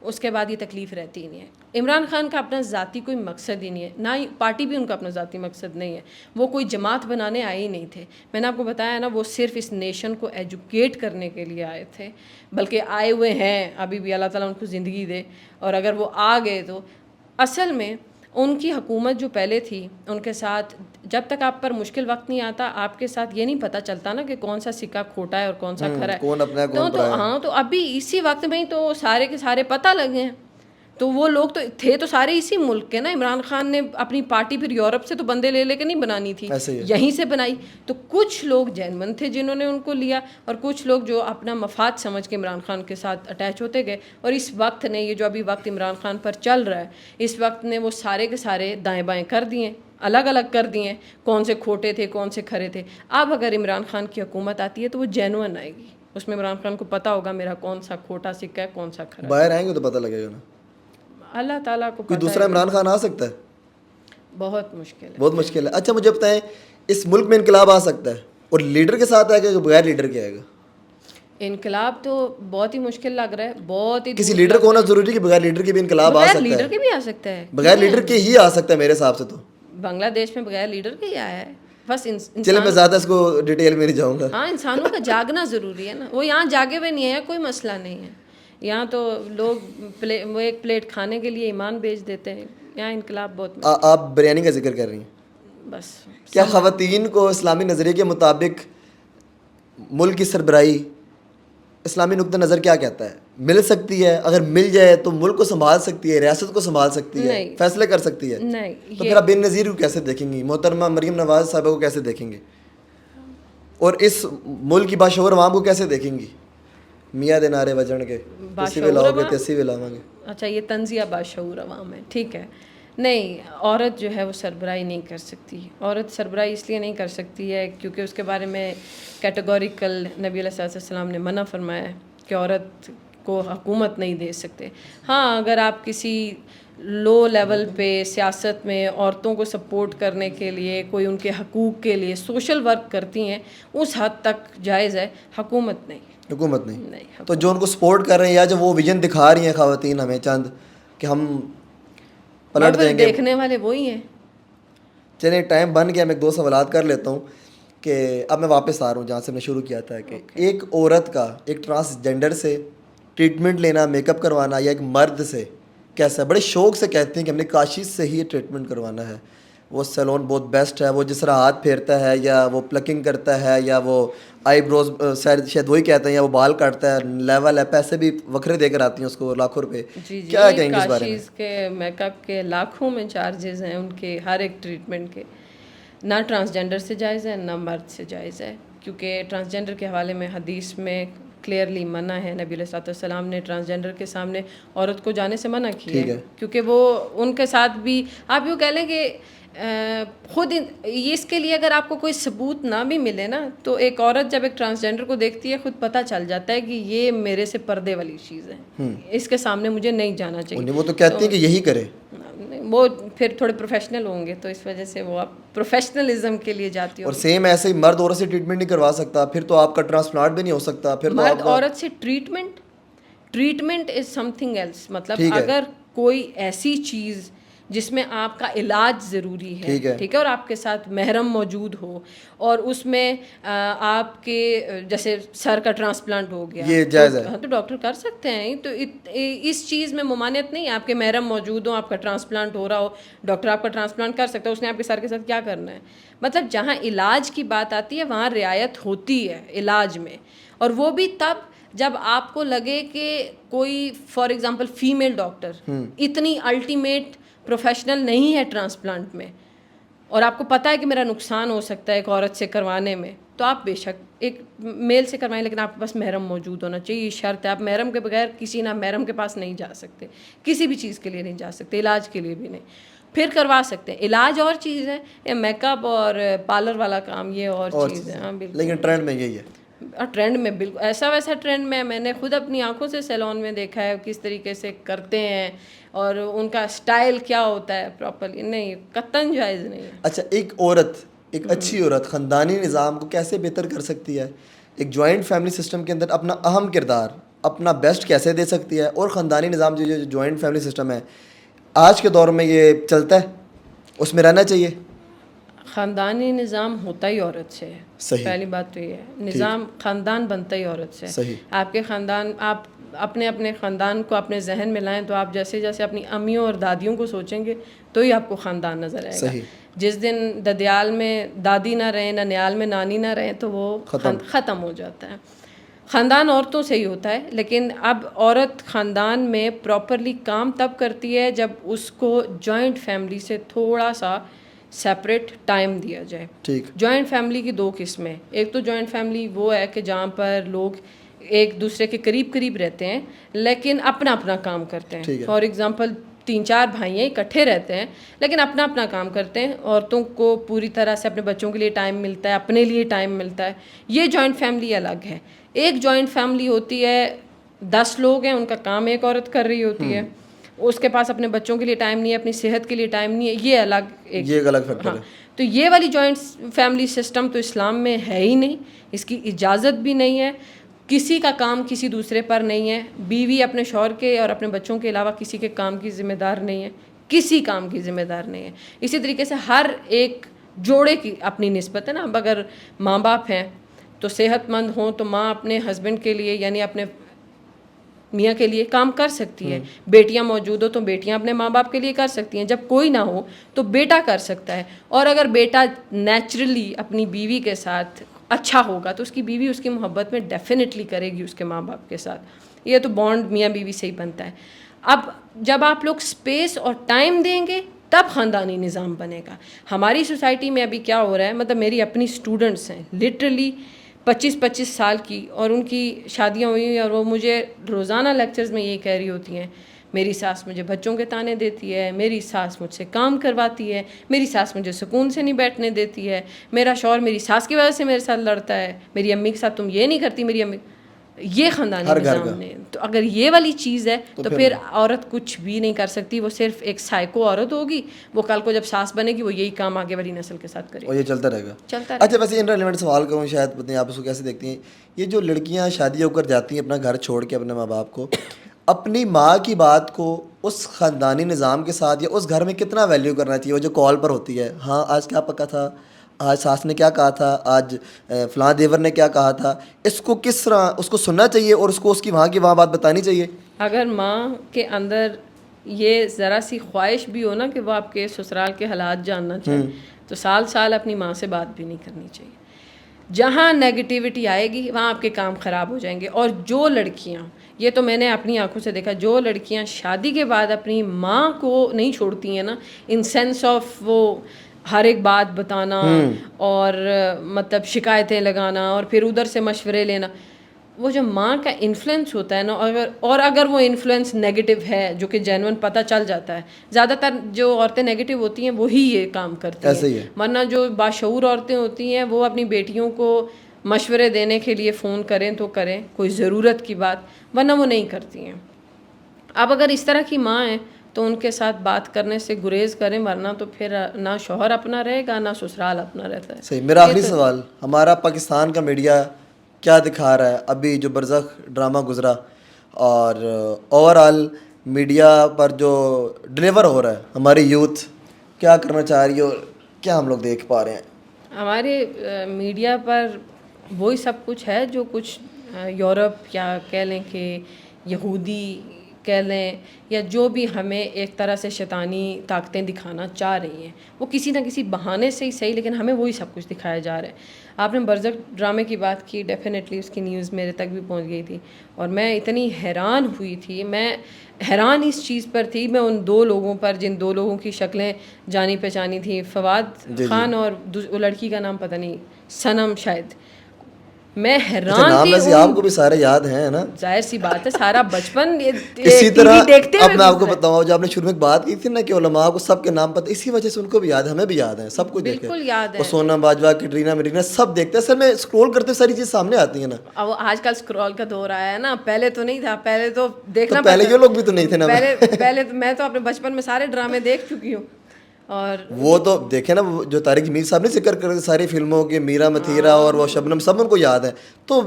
اس کے بعد یہ تکلیف رہتی ہی نہیں ہے. عمران خان کا اپنا ذاتی کوئی مقصد ہی نہیں ہے, نہ ہی پارٹی بھی ان کا اپنا ذاتی مقصد نہیں ہے. وہ کوئی جماعت بنانے آئے ہی نہیں تھے. میں نے آپ کو بتایا نا, وہ صرف اس نیشن کو ایجوکیٹ کرنے کے لیے آئے تھے, بلکہ آئے ہوئے ہیں ابھی بھی, اللہ تعالیٰ ان کو زندگی دے. اور اگر وہ آ گئے تو اصل میں ان کی حکومت جو پہلے تھی ان کے ساتھ, جب تک آپ پر مشکل وقت نہیں آتا آپ کے ساتھ یہ نہیں پتہ چلتا نا کہ کون سا سکہ کھوٹا ہے اور کون سا کھرا ہے. کون اپنا ہے کون تو ہاں, تو ابھی اسی وقت میں ہی تو سارے کے سارے پتہ لگے ہیں. تو وہ لوگ تو تھے تو سارے اسی ملک کے نا. عمران خان نے اپنی پارٹی پھر یورپ سے تو بندے لے لے کے نہیں بنانی تھی, یہیں سے بنائی. تو کچھ لوگ جینون تھے جنہوں نے ان کو لیا, اور کچھ لوگ جو اپنا مفاد سمجھ کے عمران خان کے ساتھ اٹیچ ہوتے گئے. اور اس وقت نے, یہ جو ابھی وقت عمران خان پر چل رہا ہے, اس وقت نے وہ سارے کے سارے دائیں بائیں کر دیے, الگ الگ کر دیے, کون سے کھوٹے تھے کون سے کھرے تھے. اب اگر عمران خان کی حکومت آتی ہے تو وہ جینون آئے گی, اس میں عمران خان کو پتہ ہوگا میرا کون سا کھوٹا سکہ ہے کون سا کھرا. باہر آئیں گے تو پتہ لگے گا نا. اللہ تعالیٰ کو کوئی دوسرا عمران خان آ سکتا ہے؟ بہت مشکل ہے, بہت مشکل ہے. اچھا مجھے بتائیں, اس ملک میں انقلاب آ سکتا ہے اور لیڈر کے ساتھ آئے گا کہ بغیر لیڈر کے آئے گا؟ انقلاب تو بہت ہی مشکل لگ رہا ہے, بہت ہی. کسی لیڈر کو ہونا ضروری ہے کہ بغیر لیڈر کے بھی انقلاب آ سکتا ہے؟ بغیر لیڈر کے بھی آ سکتا ہے, بغیر لیڈر کے ہی آ سکتا ہے میرے حساب سے. تو بنگلہ دیش میں بغیر لیڈر کے ہی آیا ہے. بس چلے میں زیادہ اس کو ڈیٹیل میں نہیں جاؤں گا. ہاں انسانوں کا جاگنا ضروری ہے نا. وہ یہاں جاگے ہوئے نہیں ہے, کوئی مسئلہ نہیں ہے. یہاں تو لوگ وہ ایک پلیٹ کھانے کے لیے ایمان بیچ دیتے ہیں. یہاں انقلاب بہت. آپ بریانی کا ذکر کر رہی ہیں, بس کیا خواتین کو اسلامی نظریے کے مطابق ملک کی سربراہی اسلامی نقطہ نظر کیا کہتا ہے, مل سکتی ہے؟ اگر مل جائے تو ملک کو سنبھال سکتی ہے, ریاست کو سنبھال سکتی ہے, فیصلے کر سکتی ہے؟ نہیں. تو پھر آپ بے نظیر کو کیسے دیکھیں گی, محترمہ مریم نواز صاحبہ کو کیسے دیکھیں گے, اور اس ملک کی باشعور عوام کو کیسے دیکھیں گی؟ میاں دے نعرے بجن کے تسی بھی لاؤ گے تسی بھی لاواں گے. اچھا یہ طنزیہ باشعور عوام ہے, ٹھیک ہے. نہیں, عورت جو ہے وہ سربراہی نہیں کر سکتی. عورت سربراہی اس لیے نہیں کر سکتی ہے کیونکہ اس کے بارے میں کیٹیگوریکل نبی علیہ الصلوۃ والسلام نے منع فرمایا ہے کہ عورت کو حکومت نہیں دے سکتے. ہاں اگر آپ کسی لو لیول پہ سیاست میں عورتوں کو سپورٹ کرنے کے لیے, کوئی ان کے حقوق کے لیے سوشل ورک کرتی ہیں, اس حد تک جائز ہے, حکومت نہیں. حکومت نہیں. تو جو ان کو سپورٹ کر رہے ہیں یا جو وہ ویژن دکھا رہی ہیں خواتین ہمیں چند کہ ہم پلٹ دیں گے, دیکھنے والے وہی ہیں. چلیں ٹائم بن گیا, میں ایک دو سوالات کر لیتا ہوں کہ اب میں واپس آ رہا ہوں جہاں سے میں شروع کیا تھا کہ ایک عورت کا ایک ٹرانسجینڈر سے ٹریٹمنٹ لینا, میک اپ کروانا, یا ایک مرد سے کیسا, بڑے شوق سے کہتے ہیں کہ ہم نے کاشی سے ہی ٹریٹمنٹ کروانا ہے, وہ سیلون بہت بیسٹ ہے, وہ جس طرح ہاتھ پھیرتا ہے یا وہ پلکنگ کرتا ہے یا وہ آئی بروز شاید وہی کہتے ہیں, یا وہ بال کاٹتا ہے, لیول ہے, پیسے بھی وکھرے دے کر آتی ہیں اس کو لاکھوں روپے. کیا کہیں گے اس بارے میں؟ کاشیز کے میک اپ کے لاکھوں میں چارجز ہیں ان کے, ہر ایک ٹریٹمنٹ کے. نہ ٹرانسجینڈر سے جائز ہے نہ مرد سے جائز ہے, کیونکہ ٹرانسجینڈر کے حوالے میں حدیث میں کلیئرلی منع ہے. نبی علیہ الصلوۃ والسلام نے ٹرانسجینڈر کے سامنے عورت کو جانے سے منع کیا ہے, کیونکہ وہ ان کے ساتھ بھی آپ یوں کہہ لیں کہ خود اس کے لیے اگر آپ کو کوئی ثبوت نہ بھی ملے نا, تو ایک عورت جب ایک ٹرانسجینڈر کو دیکھتی ہے خود پتہ چل جاتا ہے کہ یہ میرے سے پردے والی چیز ہے, اس کے سامنے مجھے نہیں جانا چاہیے. وہ تو کہتی ہیں کہ یہی کرے, وہ پھر تھوڑے پروفیشنل ہوں گے تو اس وجہ سے وہ آپ پروفیشنلزم کے لیے جاتی ہوں. اور سیم ایسے ہی مرد عورت سے ٹریٹمنٹ نہیں کروا سکتا, پھر تو آپ کا ٹرانسپلانٹ بھی نہیں ہو سکتا. پھر مرد عورت سے treatment is something else. مطلب اگر کوئی ایسی چیز جس میں آپ کا علاج ضروری ہے, ٹھیک ہے, اور آپ کے ساتھ محرم موجود ہو, اور اس میں آپ کے جیسے سر کا ٹرانسپلانٹ ہو گیا, یہ جائز ہے, تو ڈاکٹر کر سکتے ہیں. تو اس چیز میں ممانعت نہیں ہے. آپ کے محرم موجود ہوں, آپ کا ٹرانسپلانٹ ہو رہا ہو, ڈاکٹر آپ کا ٹرانسپلانٹ کر سکتا ہے. اس نے آپ کے سر کے ساتھ کیا کرنا ہے. مطلب جہاں علاج کی بات آتی ہے وہاں رعایت ہوتی ہے علاج میں, اور وہ بھی تب جب آپ کو لگے کہ کوئی فار ایگزامپل فیمیل ڈاکٹر اتنی الٹیمیٹ پروفیشنل نہیں ہے ٹرانسپلانٹ میں, اور آپ کو پتہ ہے کہ میرا نقصان ہو سکتا ہے ایک عورت سے کروانے میں, تو آپ بے شک ایک میل سے کروائیں, لیکن آپ کے پاس محرم موجود ہونا چاہیے. یہ شرط ہے. آپ محرم کے بغیر کسی نہ محرم کے پاس نہیں جا سکتے, کسی بھی چیز کے لیے نہیں جا سکتے, علاج کے لیے بھی نہیں. پھر کروا سکتے ہیں. علاج اور چیز ہے, یہ میک اپ اور پارلر والا کام یہ اور چیز ہے. ہاں بالکل, لیکن ٹرینڈ میں یہی ہے. ٹرینڈ میں بالکل ایسا ویسا ٹرینڈ میں نے خود اپنی آنکھوں سے سیلون میں دیکھا ہے کس طریقے سے کرتے ہیں, اور ان کا اسٹائل کیا ہوتا ہے پراپرلی. نہیں, قطعاً جائز نہیں ہے. اچھا, ایک عورت, ایک اچھی عورت خاندانی نظام کو کیسے بہتر کر سکتی ہے؟ ایک جوائنٹ فیملی سسٹم کے اندر اپنا اہم کردار, اپنا بیسٹ کیسے دے سکتی ہے؟ اور خاندانی نظام جو جوائنٹ فیملی سسٹم ہے آج کے دور میں یہ چلتا ہے, اس میں رہنا چاہیے. خاندانی نظام ہوتا ہی عورت سے ہے. پہلی بات تو یہ ہے, نظام خاندان بنتا ہی عورت سے. آپ کے خاندان, آپ اپنے اپنے خاندان کو اپنے ذہن میں لائیں تو آپ جیسے جیسے اپنی امیوں اور دادیوں کو سوچیں گے تو ہی آپ کو خاندان نظر آئے گا. جس دن ددیال میں دادی نہ رہیں, ننیال میں نانی نہ رہیں, تو وہ ختم ہو جاتا ہے. خاندان عورتوں سے ہی ہوتا ہے, لیکن اب عورت خاندان میں پراپرلی کام تب کرتی ہے جب اس کو جوائنٹ فیملی سے تھوڑا سا سیپریٹ ٹائم دیا جائے. جوائنٹ فیملی کی دو قسمیں. ایک تو جوائنٹ فیملی وہ ہے کہ جہاں پر لوگ ایک دوسرے کے قریب رہتے ہیں لیکن اپنا اپنا کام کرتے ہیں. فار ایگزامپل 3-4 بھائی ہیں, اکٹھے رہتے ہیں لیکن اپنا اپنا کام کرتے ہیں. عورتوں کو پوری طرح سے اپنے بچوں کے لیے ٹائم ملتا ہے, اپنے لیے ٹائم ملتا ہے. یہ جوائنٹ فیملی الگ ہے. ایک جوائنٹ فیملی ہوتی ہے 10 لوگ ہیں, ان کا کام ایک عورت کر رہی ہوتی ہے, اس کے پاس اپنے بچوں کے لیے ٹائم نہیں ہے, اپنی صحت کے لیے ٹائم نہیں ہے. یہ الگ فیکٹر ہے. تو یہ والی جوائنٹ فیملی سسٹم تو اسلام میں ہے ہی نہیں, اس کی اجازت بھی نہیں ہے. کسی کا کام کسی دوسرے پر نہیں ہے. بیوی اپنے شوہر کے اور اپنے بچوں کے علاوہ کسی کے کام کی ذمہ دار نہیں ہے, کسی کام کی ذمہ دار نہیں ہے. اسی طریقے سے ہر ایک جوڑے کی اپنی نسبت ہے نا. اب اگر ماں باپ ہیں تو صحت مند ہوں تو ماں اپنے ہسبینڈ کے لیے یعنی اپنے میاں کے لیے کام کر سکتی ہے. بیٹیاں موجود ہو تو بیٹیاں اپنے ماں باپ کے لیے کر سکتی ہیں. جب کوئی نہ ہو تو بیٹا کر سکتا ہے. اور اگر بیٹا نیچرلی اپنی بیوی کے ساتھ اچھا ہوگا تو اس کی بیوی اس کی محبت میں ڈیفینیٹلی کرے گی اس کے ماں باپ کے ساتھ. یہ تو بانڈ میاں بیوی سے ہی بنتا ہے. اب جب آپ لوگ اسپیس اور ٹائم دیں گے تب خاندانی نظام بنے گا. ہماری سوسائٹی میں ابھی کیا ہو رہا ہے, مطلب میری اپنی اسٹوڈنٹس ہیں لٹرلی 25 سال کی, اور ان کی شادیاں ہوئی ہیں اور وہ مجھے روزانہ لیکچرز میں یہی کہہ رہی ہوتی ہیں, میری ساس مجھے بچوں کے تانے دیتی ہے, میری ساس مجھ سے کام کرواتی ہے, میری ساس مجھے سکون سے نہیں بیٹھنے دیتی ہے, میرا شوہر میری ساس کی وجہ سے میرے ساتھ لڑتا ہے, میری امی کے ساتھ تم یہ نہیں کرتی, میری امی. یہ خاندانی نظام نے, تو اگر یہ والی چیز ہے تو پھر عورت کچھ بھی نہیں کر سکتی. وہ صرف ایک سائیکو عورت ہوگی, وہ کل کو جب ساس بنے گی وہ یہی کام آگے والی نسل کے ساتھ کرے گی, اور یہ چلتا رہے گا. اچھا ویسے ان ریلیونٹ سوال کروں, شاید پتہ نہیں آپ اس کو کیسے دیکھتی ہیں, یہ جو لڑکیاں شادی ہو کر جاتی ہیں اپنا گھر چھوڑ کے اپنے ماں باپ کو, اپنی ماں کی بات کو اس خاندانی نظام کے ساتھ یا اس گھر میں کتنا ویلیو کرنا چاہیے؟ وہ جو کال پر ہوتی ہے, ہاں آج کیا پکا تھا, آج ساس نے کیا کہا تھا, آج فلاں دیور نے کیا کہا تھا, اس کو کس طرح اس کو سننا چاہیے اور اس کو اس کی وہاں کی وہاں بات بتانی چاہیے؟ اگر ماں کے اندر یہ ذرا سی خواہش بھی ہو نا کہ وہ آپ کے سسرال کے حالات جاننا چاہے تو سال اپنی ماں سے بات بھی نہیں کرنی چاہیے. جہاں نیگیٹیوٹی آئے گی وہاں آپ کے کام خراب ہو جائیں گے. اور جو لڑکیاں, یہ تو میں نے اپنی آنکھوں سے دیکھا, جو لڑکیاں شادی کے بعد اپنی ماں کو نہیں چھوڑتی ہیں نا, ان سینس آف وہ ہر ایک بات بتانا اور مطلب شکایتیں لگانا اور پھر ادھر سے مشورے لینا, وہ جو ماں کا انفلوئنس ہوتا ہے نا, اگر وہ انفلوئنس نیگیٹو ہے جو کہ جینون پتہ چل جاتا ہے, زیادہ تر جو عورتیں نیگیٹو ہوتی ہیں وہی یہ کام کرتی ہیں, ورنہ جو باشعور عورتیں ہوتی ہیں وہ اپنی بیٹیوں کو مشورے دینے کے لیے فون کریں تو کریں کوئی ضرورت کی بات, ورنہ وہ نہیں کرتی ہیں. اب اگر اس طرح کی ماں ہیں تو ان کے ساتھ بات کرنے سے گریز کریں, ورنہ تو پھر نہ شوہر اپنا رہے گا نہ سسرال اپنا رہتا ہے. صحیح. میرا آخری سوال, ہمارا پاکستان کا میڈیا کیا دکھا رہا ہے ابھی جو برزخ ڈرامہ گزرا, اور اوور آل میڈیا پر جو ڈلیور ہو رہا ہے, ہماری یوتھ کیا کرنا چاہ رہی ہے اور کیا ہم لوگ دیکھ پا رہے ہیں؟ ہمارے میڈیا پر وہی سب کچھ ہے جو کچھ یورپ یا کہہ لیں کہ یہودی کہہ لیں یا جو بھی ہمیں ایک طرح سے شیطانی طاقتیں دکھانا چاہ رہی ہیں, وہ کسی نہ کسی بہانے سے ہی صحیح لیکن ہمیں وہی سب کچھ دکھایا جا رہا ہے. آپ نے برزخ ڈرامے کی بات کی, ڈیفینیٹلی اس کی نیوز میرے تک بھی پہنچ گئی تھی اور میں اتنی حیران ہوئی تھی, میں حیران اس چیز پر تھی, میں ان 2 لوگوں پر جن 2 لوگوں کی شکلیں جانی پہچانی تھیں, فواد خان اور لڑکی کا نام پتہ نہیں, سنم شاید, میں حیران تھی. آپ کو بھی سارے یاد ہیں نا, ظاہر سی بات ہے, سارا بچپن اسی طرح اب میں آپ کو بتاؤں, جو آپ نے شروع میں بات کی تھی نا کہ علماء کو سب کے نام پتہ, اسی وجہ سے ان کو بھی یاد ہے, ہمیں بھی یاد ہے, سب کچھ دیکھتے ہیں, بالکل یاد ہے. وہ سونم باجوہ, کٹرینہ مرینا سب دیکھتے ہیں. سر میں اسکرول کرتے ساری چیز سامنے آتی ہیں نا. اب آج کل اسکرول کا دور آیا ہے نا, پہلے تو نہیں تھا, پہلے تو دیکھنا, پہلے یہ لوگ بھی تو نہیں تھے نا, پہلے میں تو اپنے بچپن میں سارے ڈرامے دیکھ چکی ہوں. اور وہ تو دیکھیں نا, جو طارق جمیل صاحب نے ذکر کر ساری فلموں کے, میرا متھیرا اور وہ شبنم, سب ان کو یاد ہے. تو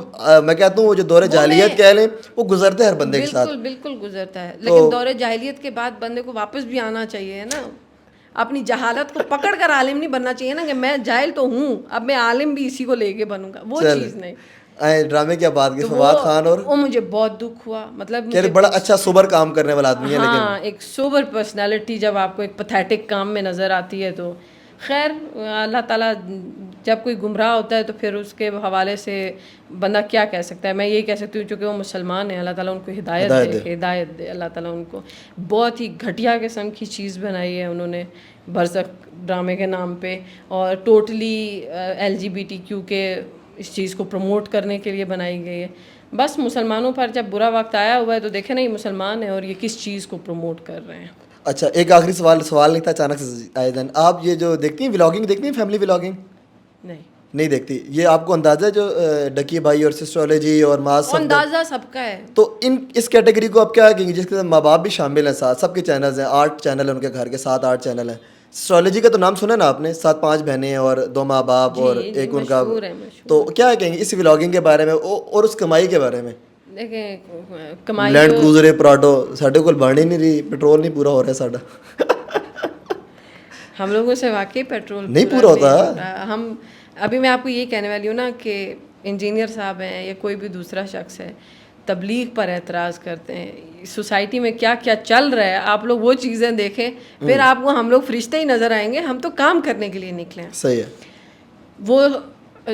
میں کہتا ہوں وہ جو دور جاہلیت کہہ لیں وہ گزرتا ہے ہر بندے کے ساتھ. بالکل گزرتا ہے, لیکن دور جاہلیت کے بعد بندے کو واپس بھی آنا چاہیے نا, اپنی جہالت کو پکڑ کر عالم نہیں بننا چاہیے نا کہ میں جاہل تو ہوں, اب میں عالم بھی اسی کو لے کے بنوں گا, وہ چیز نہیں. ڈرامے کی بات کی, فواد خان, اور وہ مجھے بہت دکھ ہوا, مطلب بڑا اچھا سوبر کام کرنے والا آدمی ہے, لیکن ہاں ایک سوبر پرسنالٹی جب آپ کو ایک پیتھیٹک کام میں نظر آتی ہے تو خیر اللہ تعالیٰ جب کوئی گمراہ ہوتا ہے تو پھر اس کے حوالے سے بندہ کیا کہہ سکتا ہے. میں یہی کہہ سکتی ہوں چونکہ وہ مسلمان ہیں, اللہ تعالیٰ ان کو ہدایت دے, اللہ تعالیٰ ان کو. بہت ہی گھٹیا قسم کی چیز بنائی ہے انہوں نے برزخ ڈرامے کے نام پہ, اور ٹوٹلی LGBTQ کے اس چیز کو پروموٹ کرنے کے لیے بنائی گئی ہے. بس مسلمانوں پر جب برا وقت آیا ہوا ہے تو دیکھیں نا یہ مسلمان ہیں اور یہ کس چیز کو پروموٹ کر رہے ہیں. اچھا ایک آخری سوال نہیں تھا, اچانک سے آئے دن, آپ یہ جو دیکھتی ہیں ولاگنگ دیکھتی ہیں, فیملی ولاگنگ نہیں دیکھتی, یہ آپ کو اندازہ ہے جو ڈکی بھائی اور سسٹرولوجی اور ماس اندازہ سب کا ہے, تو اس کیٹیگری کو آپ کیا کہیں گے جس کے ماں باپ بھی شامل ہیں ساتھ, سب کے چینلز ہیں, 8 چینل ہیں ان کے گھر کے, 7-8 چینل ہیں. سسٹرولوجی کا تو نام سنا نا آپ نے, 7-5 بہنیں ہیں اور 2 ماں باپ اور ایک ان کا, تو کیا کہیں گے اس ولاگنگ کے بارے میں اور اس کمائی کے بارے میں؟ دیکھیں لینڈ کروزر پراڈو ساڈے کول بن ہی نہیں رہی, پیٹرول نہیں پورا ہو رہا ساڈا. ہم لوگوں سے واقعی پیٹرول نہیں پورا ہوتا. ہم ابھی میں آپ کو یہ کہنے والی ہوں نا کہ انجینئر صاحب ہیں یا کوئی بھی دوسرا شخص ہے, تبلیغ پر اعتراض کرتے ہیں, سوسائٹی میں کیا کیا چل رہا ہے, آپ لوگ وہ چیزیں دیکھیں, پھر آپ کو ہم لوگ فرشتے ہی نظر آئیں گے. ہم تو کام کرنے کے لیے نکلے ہیں. صحیح ہے. وہ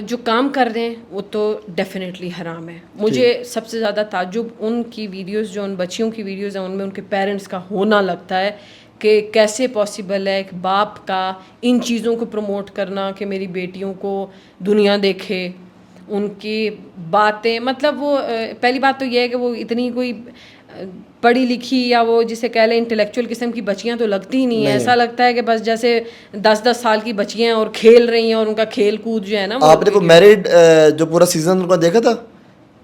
جو کام کر رہے ہیں وہ تو ڈیفینیٹلی حرام ہے. مجھے سب سے زیادہ تعجب ان کی ویڈیوز, جو ان بچیوں کی ویڈیوز ہیں, ان میں ان کے پیرنٹس کا ہونا لگتا ہے کہ کیسے پاسبل ہے ایک باپ کا ان چیزوں کو پروموٹ کرنا کہ میری بیٹیوں کو دنیا دیکھے, ان کی باتیں, مطلب وہ پہلی بات تو یہ ہے کہ وہ اتنی کوئی پڑھی لکھی یا وہ جسے کہہ لیں انٹلیکچوئل قسم کی بچیاں تو لگتی ہی نہیں ہے. ایسا لگتا ہے کہ بس جیسے 10 سال کی بچیاں ہیں اور کھیل رہی ہیں, اور ان کا کھیل کود جو ہے نا. آپ نے وہ میرڈ جو پورا سیزن ان کا دیکھا تھا,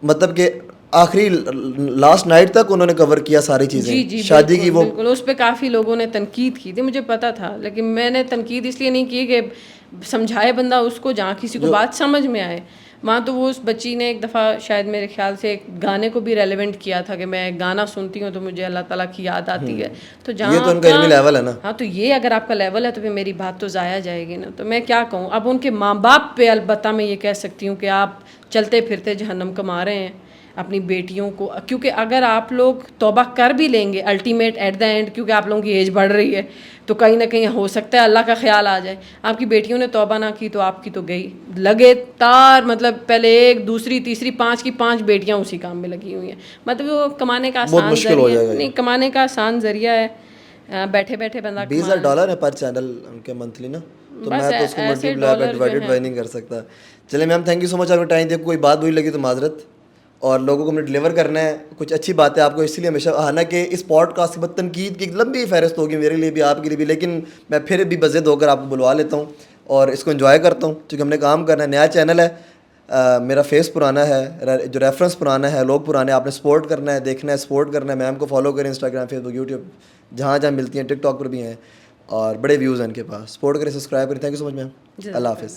مطلب کہ آخری لاسٹ نائٹ تک انہوں نے کور کیا ساری چیزیں. جی شادی کی وہ بالکل, اس پہ کافی لوگوں نے تنقید کی تھی, مجھے پتا تھا, لیکن میں نے تنقید اس لیے نہیں کی کہ سمجھائے بندہ اس کو جہاں کسی کو بات سمجھ میں آئے. وہاں تو وہ اس بچی نے ایک دفعہ شاید میرے خیال سے ایک گانے کو بھی ریلیونٹ کیا تھا کہ میں ایک گانا سنتی ہوں تو مجھے اللہ تعالیٰ کی یاد آتی ہے. تو جہاں یہ تو ان کا علمی لیول ہے نا. ہاں, تو یہ اگر آپ کا لیول ہے تو پھر میری بات تو ضائع جائے گی نا. تو میں کیا کہوں, اب ان کے ماں باپ پہ البتہ میں یہ کہہ سکتی ہوں کہ آپ چلتے پھرتے جہنم کما رہے ہیں اپنی بیٹیوں کو, کیونکہ اگر آپ لوگ توبہ کر بھی لیں گے الٹیمیٹ ایٹ دا اینڈ, کیونکہ آپ لوگوں کی ایج بڑھ رہی ہے تو کہیں نہ کہیں ہو سکتا ہے اللہ کا خیال آ جائے. آپ کی بیٹیوں نے توبہ نہ کی تو آپ کی تو گئی لگے تار, مطلب پہلے 1 دوسری تیسری 5 کی 5 بیٹیاں اسی کام میں لگی ہوئی ہیں. مطلب وہ کمانے کا آسان ذریعہ نہیں, کمانے کا آسان ذریعہ ہے, بیٹھے بیٹھے بندہ $20,000 ہے پر چینل ان کے منتھلی نا, تو میں تو اس کو ملٹیپلائی ڈیوائڈڈ بائی نہیں کر سکتا. چلے میم, تھینک یو سو مچ آپ کا ٹائم دیا. کوئی بات بری لگی تو معذرت, اور لوگوں کو ہم نے ڈلیور کرنا ہے کچھ اچھی باتیں آپ کو, اس لیے ہمیشہ حالانکہ اس پوڈ کاسٹ کے بعد تنقید کی ایک لمبی فہرست ہوگی میرے لیے بھی آپ کے لیے بھی, لیکن میں پھر بھی بضد ہو کر آپ کو بلوا لیتا ہوں اور اس کو انجوائے کرتا ہوں کیونکہ ہم نے کام کرنا ہے. نیا چینل ہے, میرا فیس پرانا ہے, جو ریفرنس پرانا ہے, لوگ پرانے, آپ نے سپورٹ کرنا ہے, دیکھنا ہے, سپورٹ کرنا ہے. میم کو فالو کریں انسٹاگرام, فیس بک, یوٹیوب, جہاں جہاں ملتی ہیں, ٹک ٹاک پر بھی ہیں, اور بڑے ویوز ہیں ان کے پاس. سپورٹ کریں, سبسکرائب کریں. تھینک یو سو مچ میم, اللہ حافظ.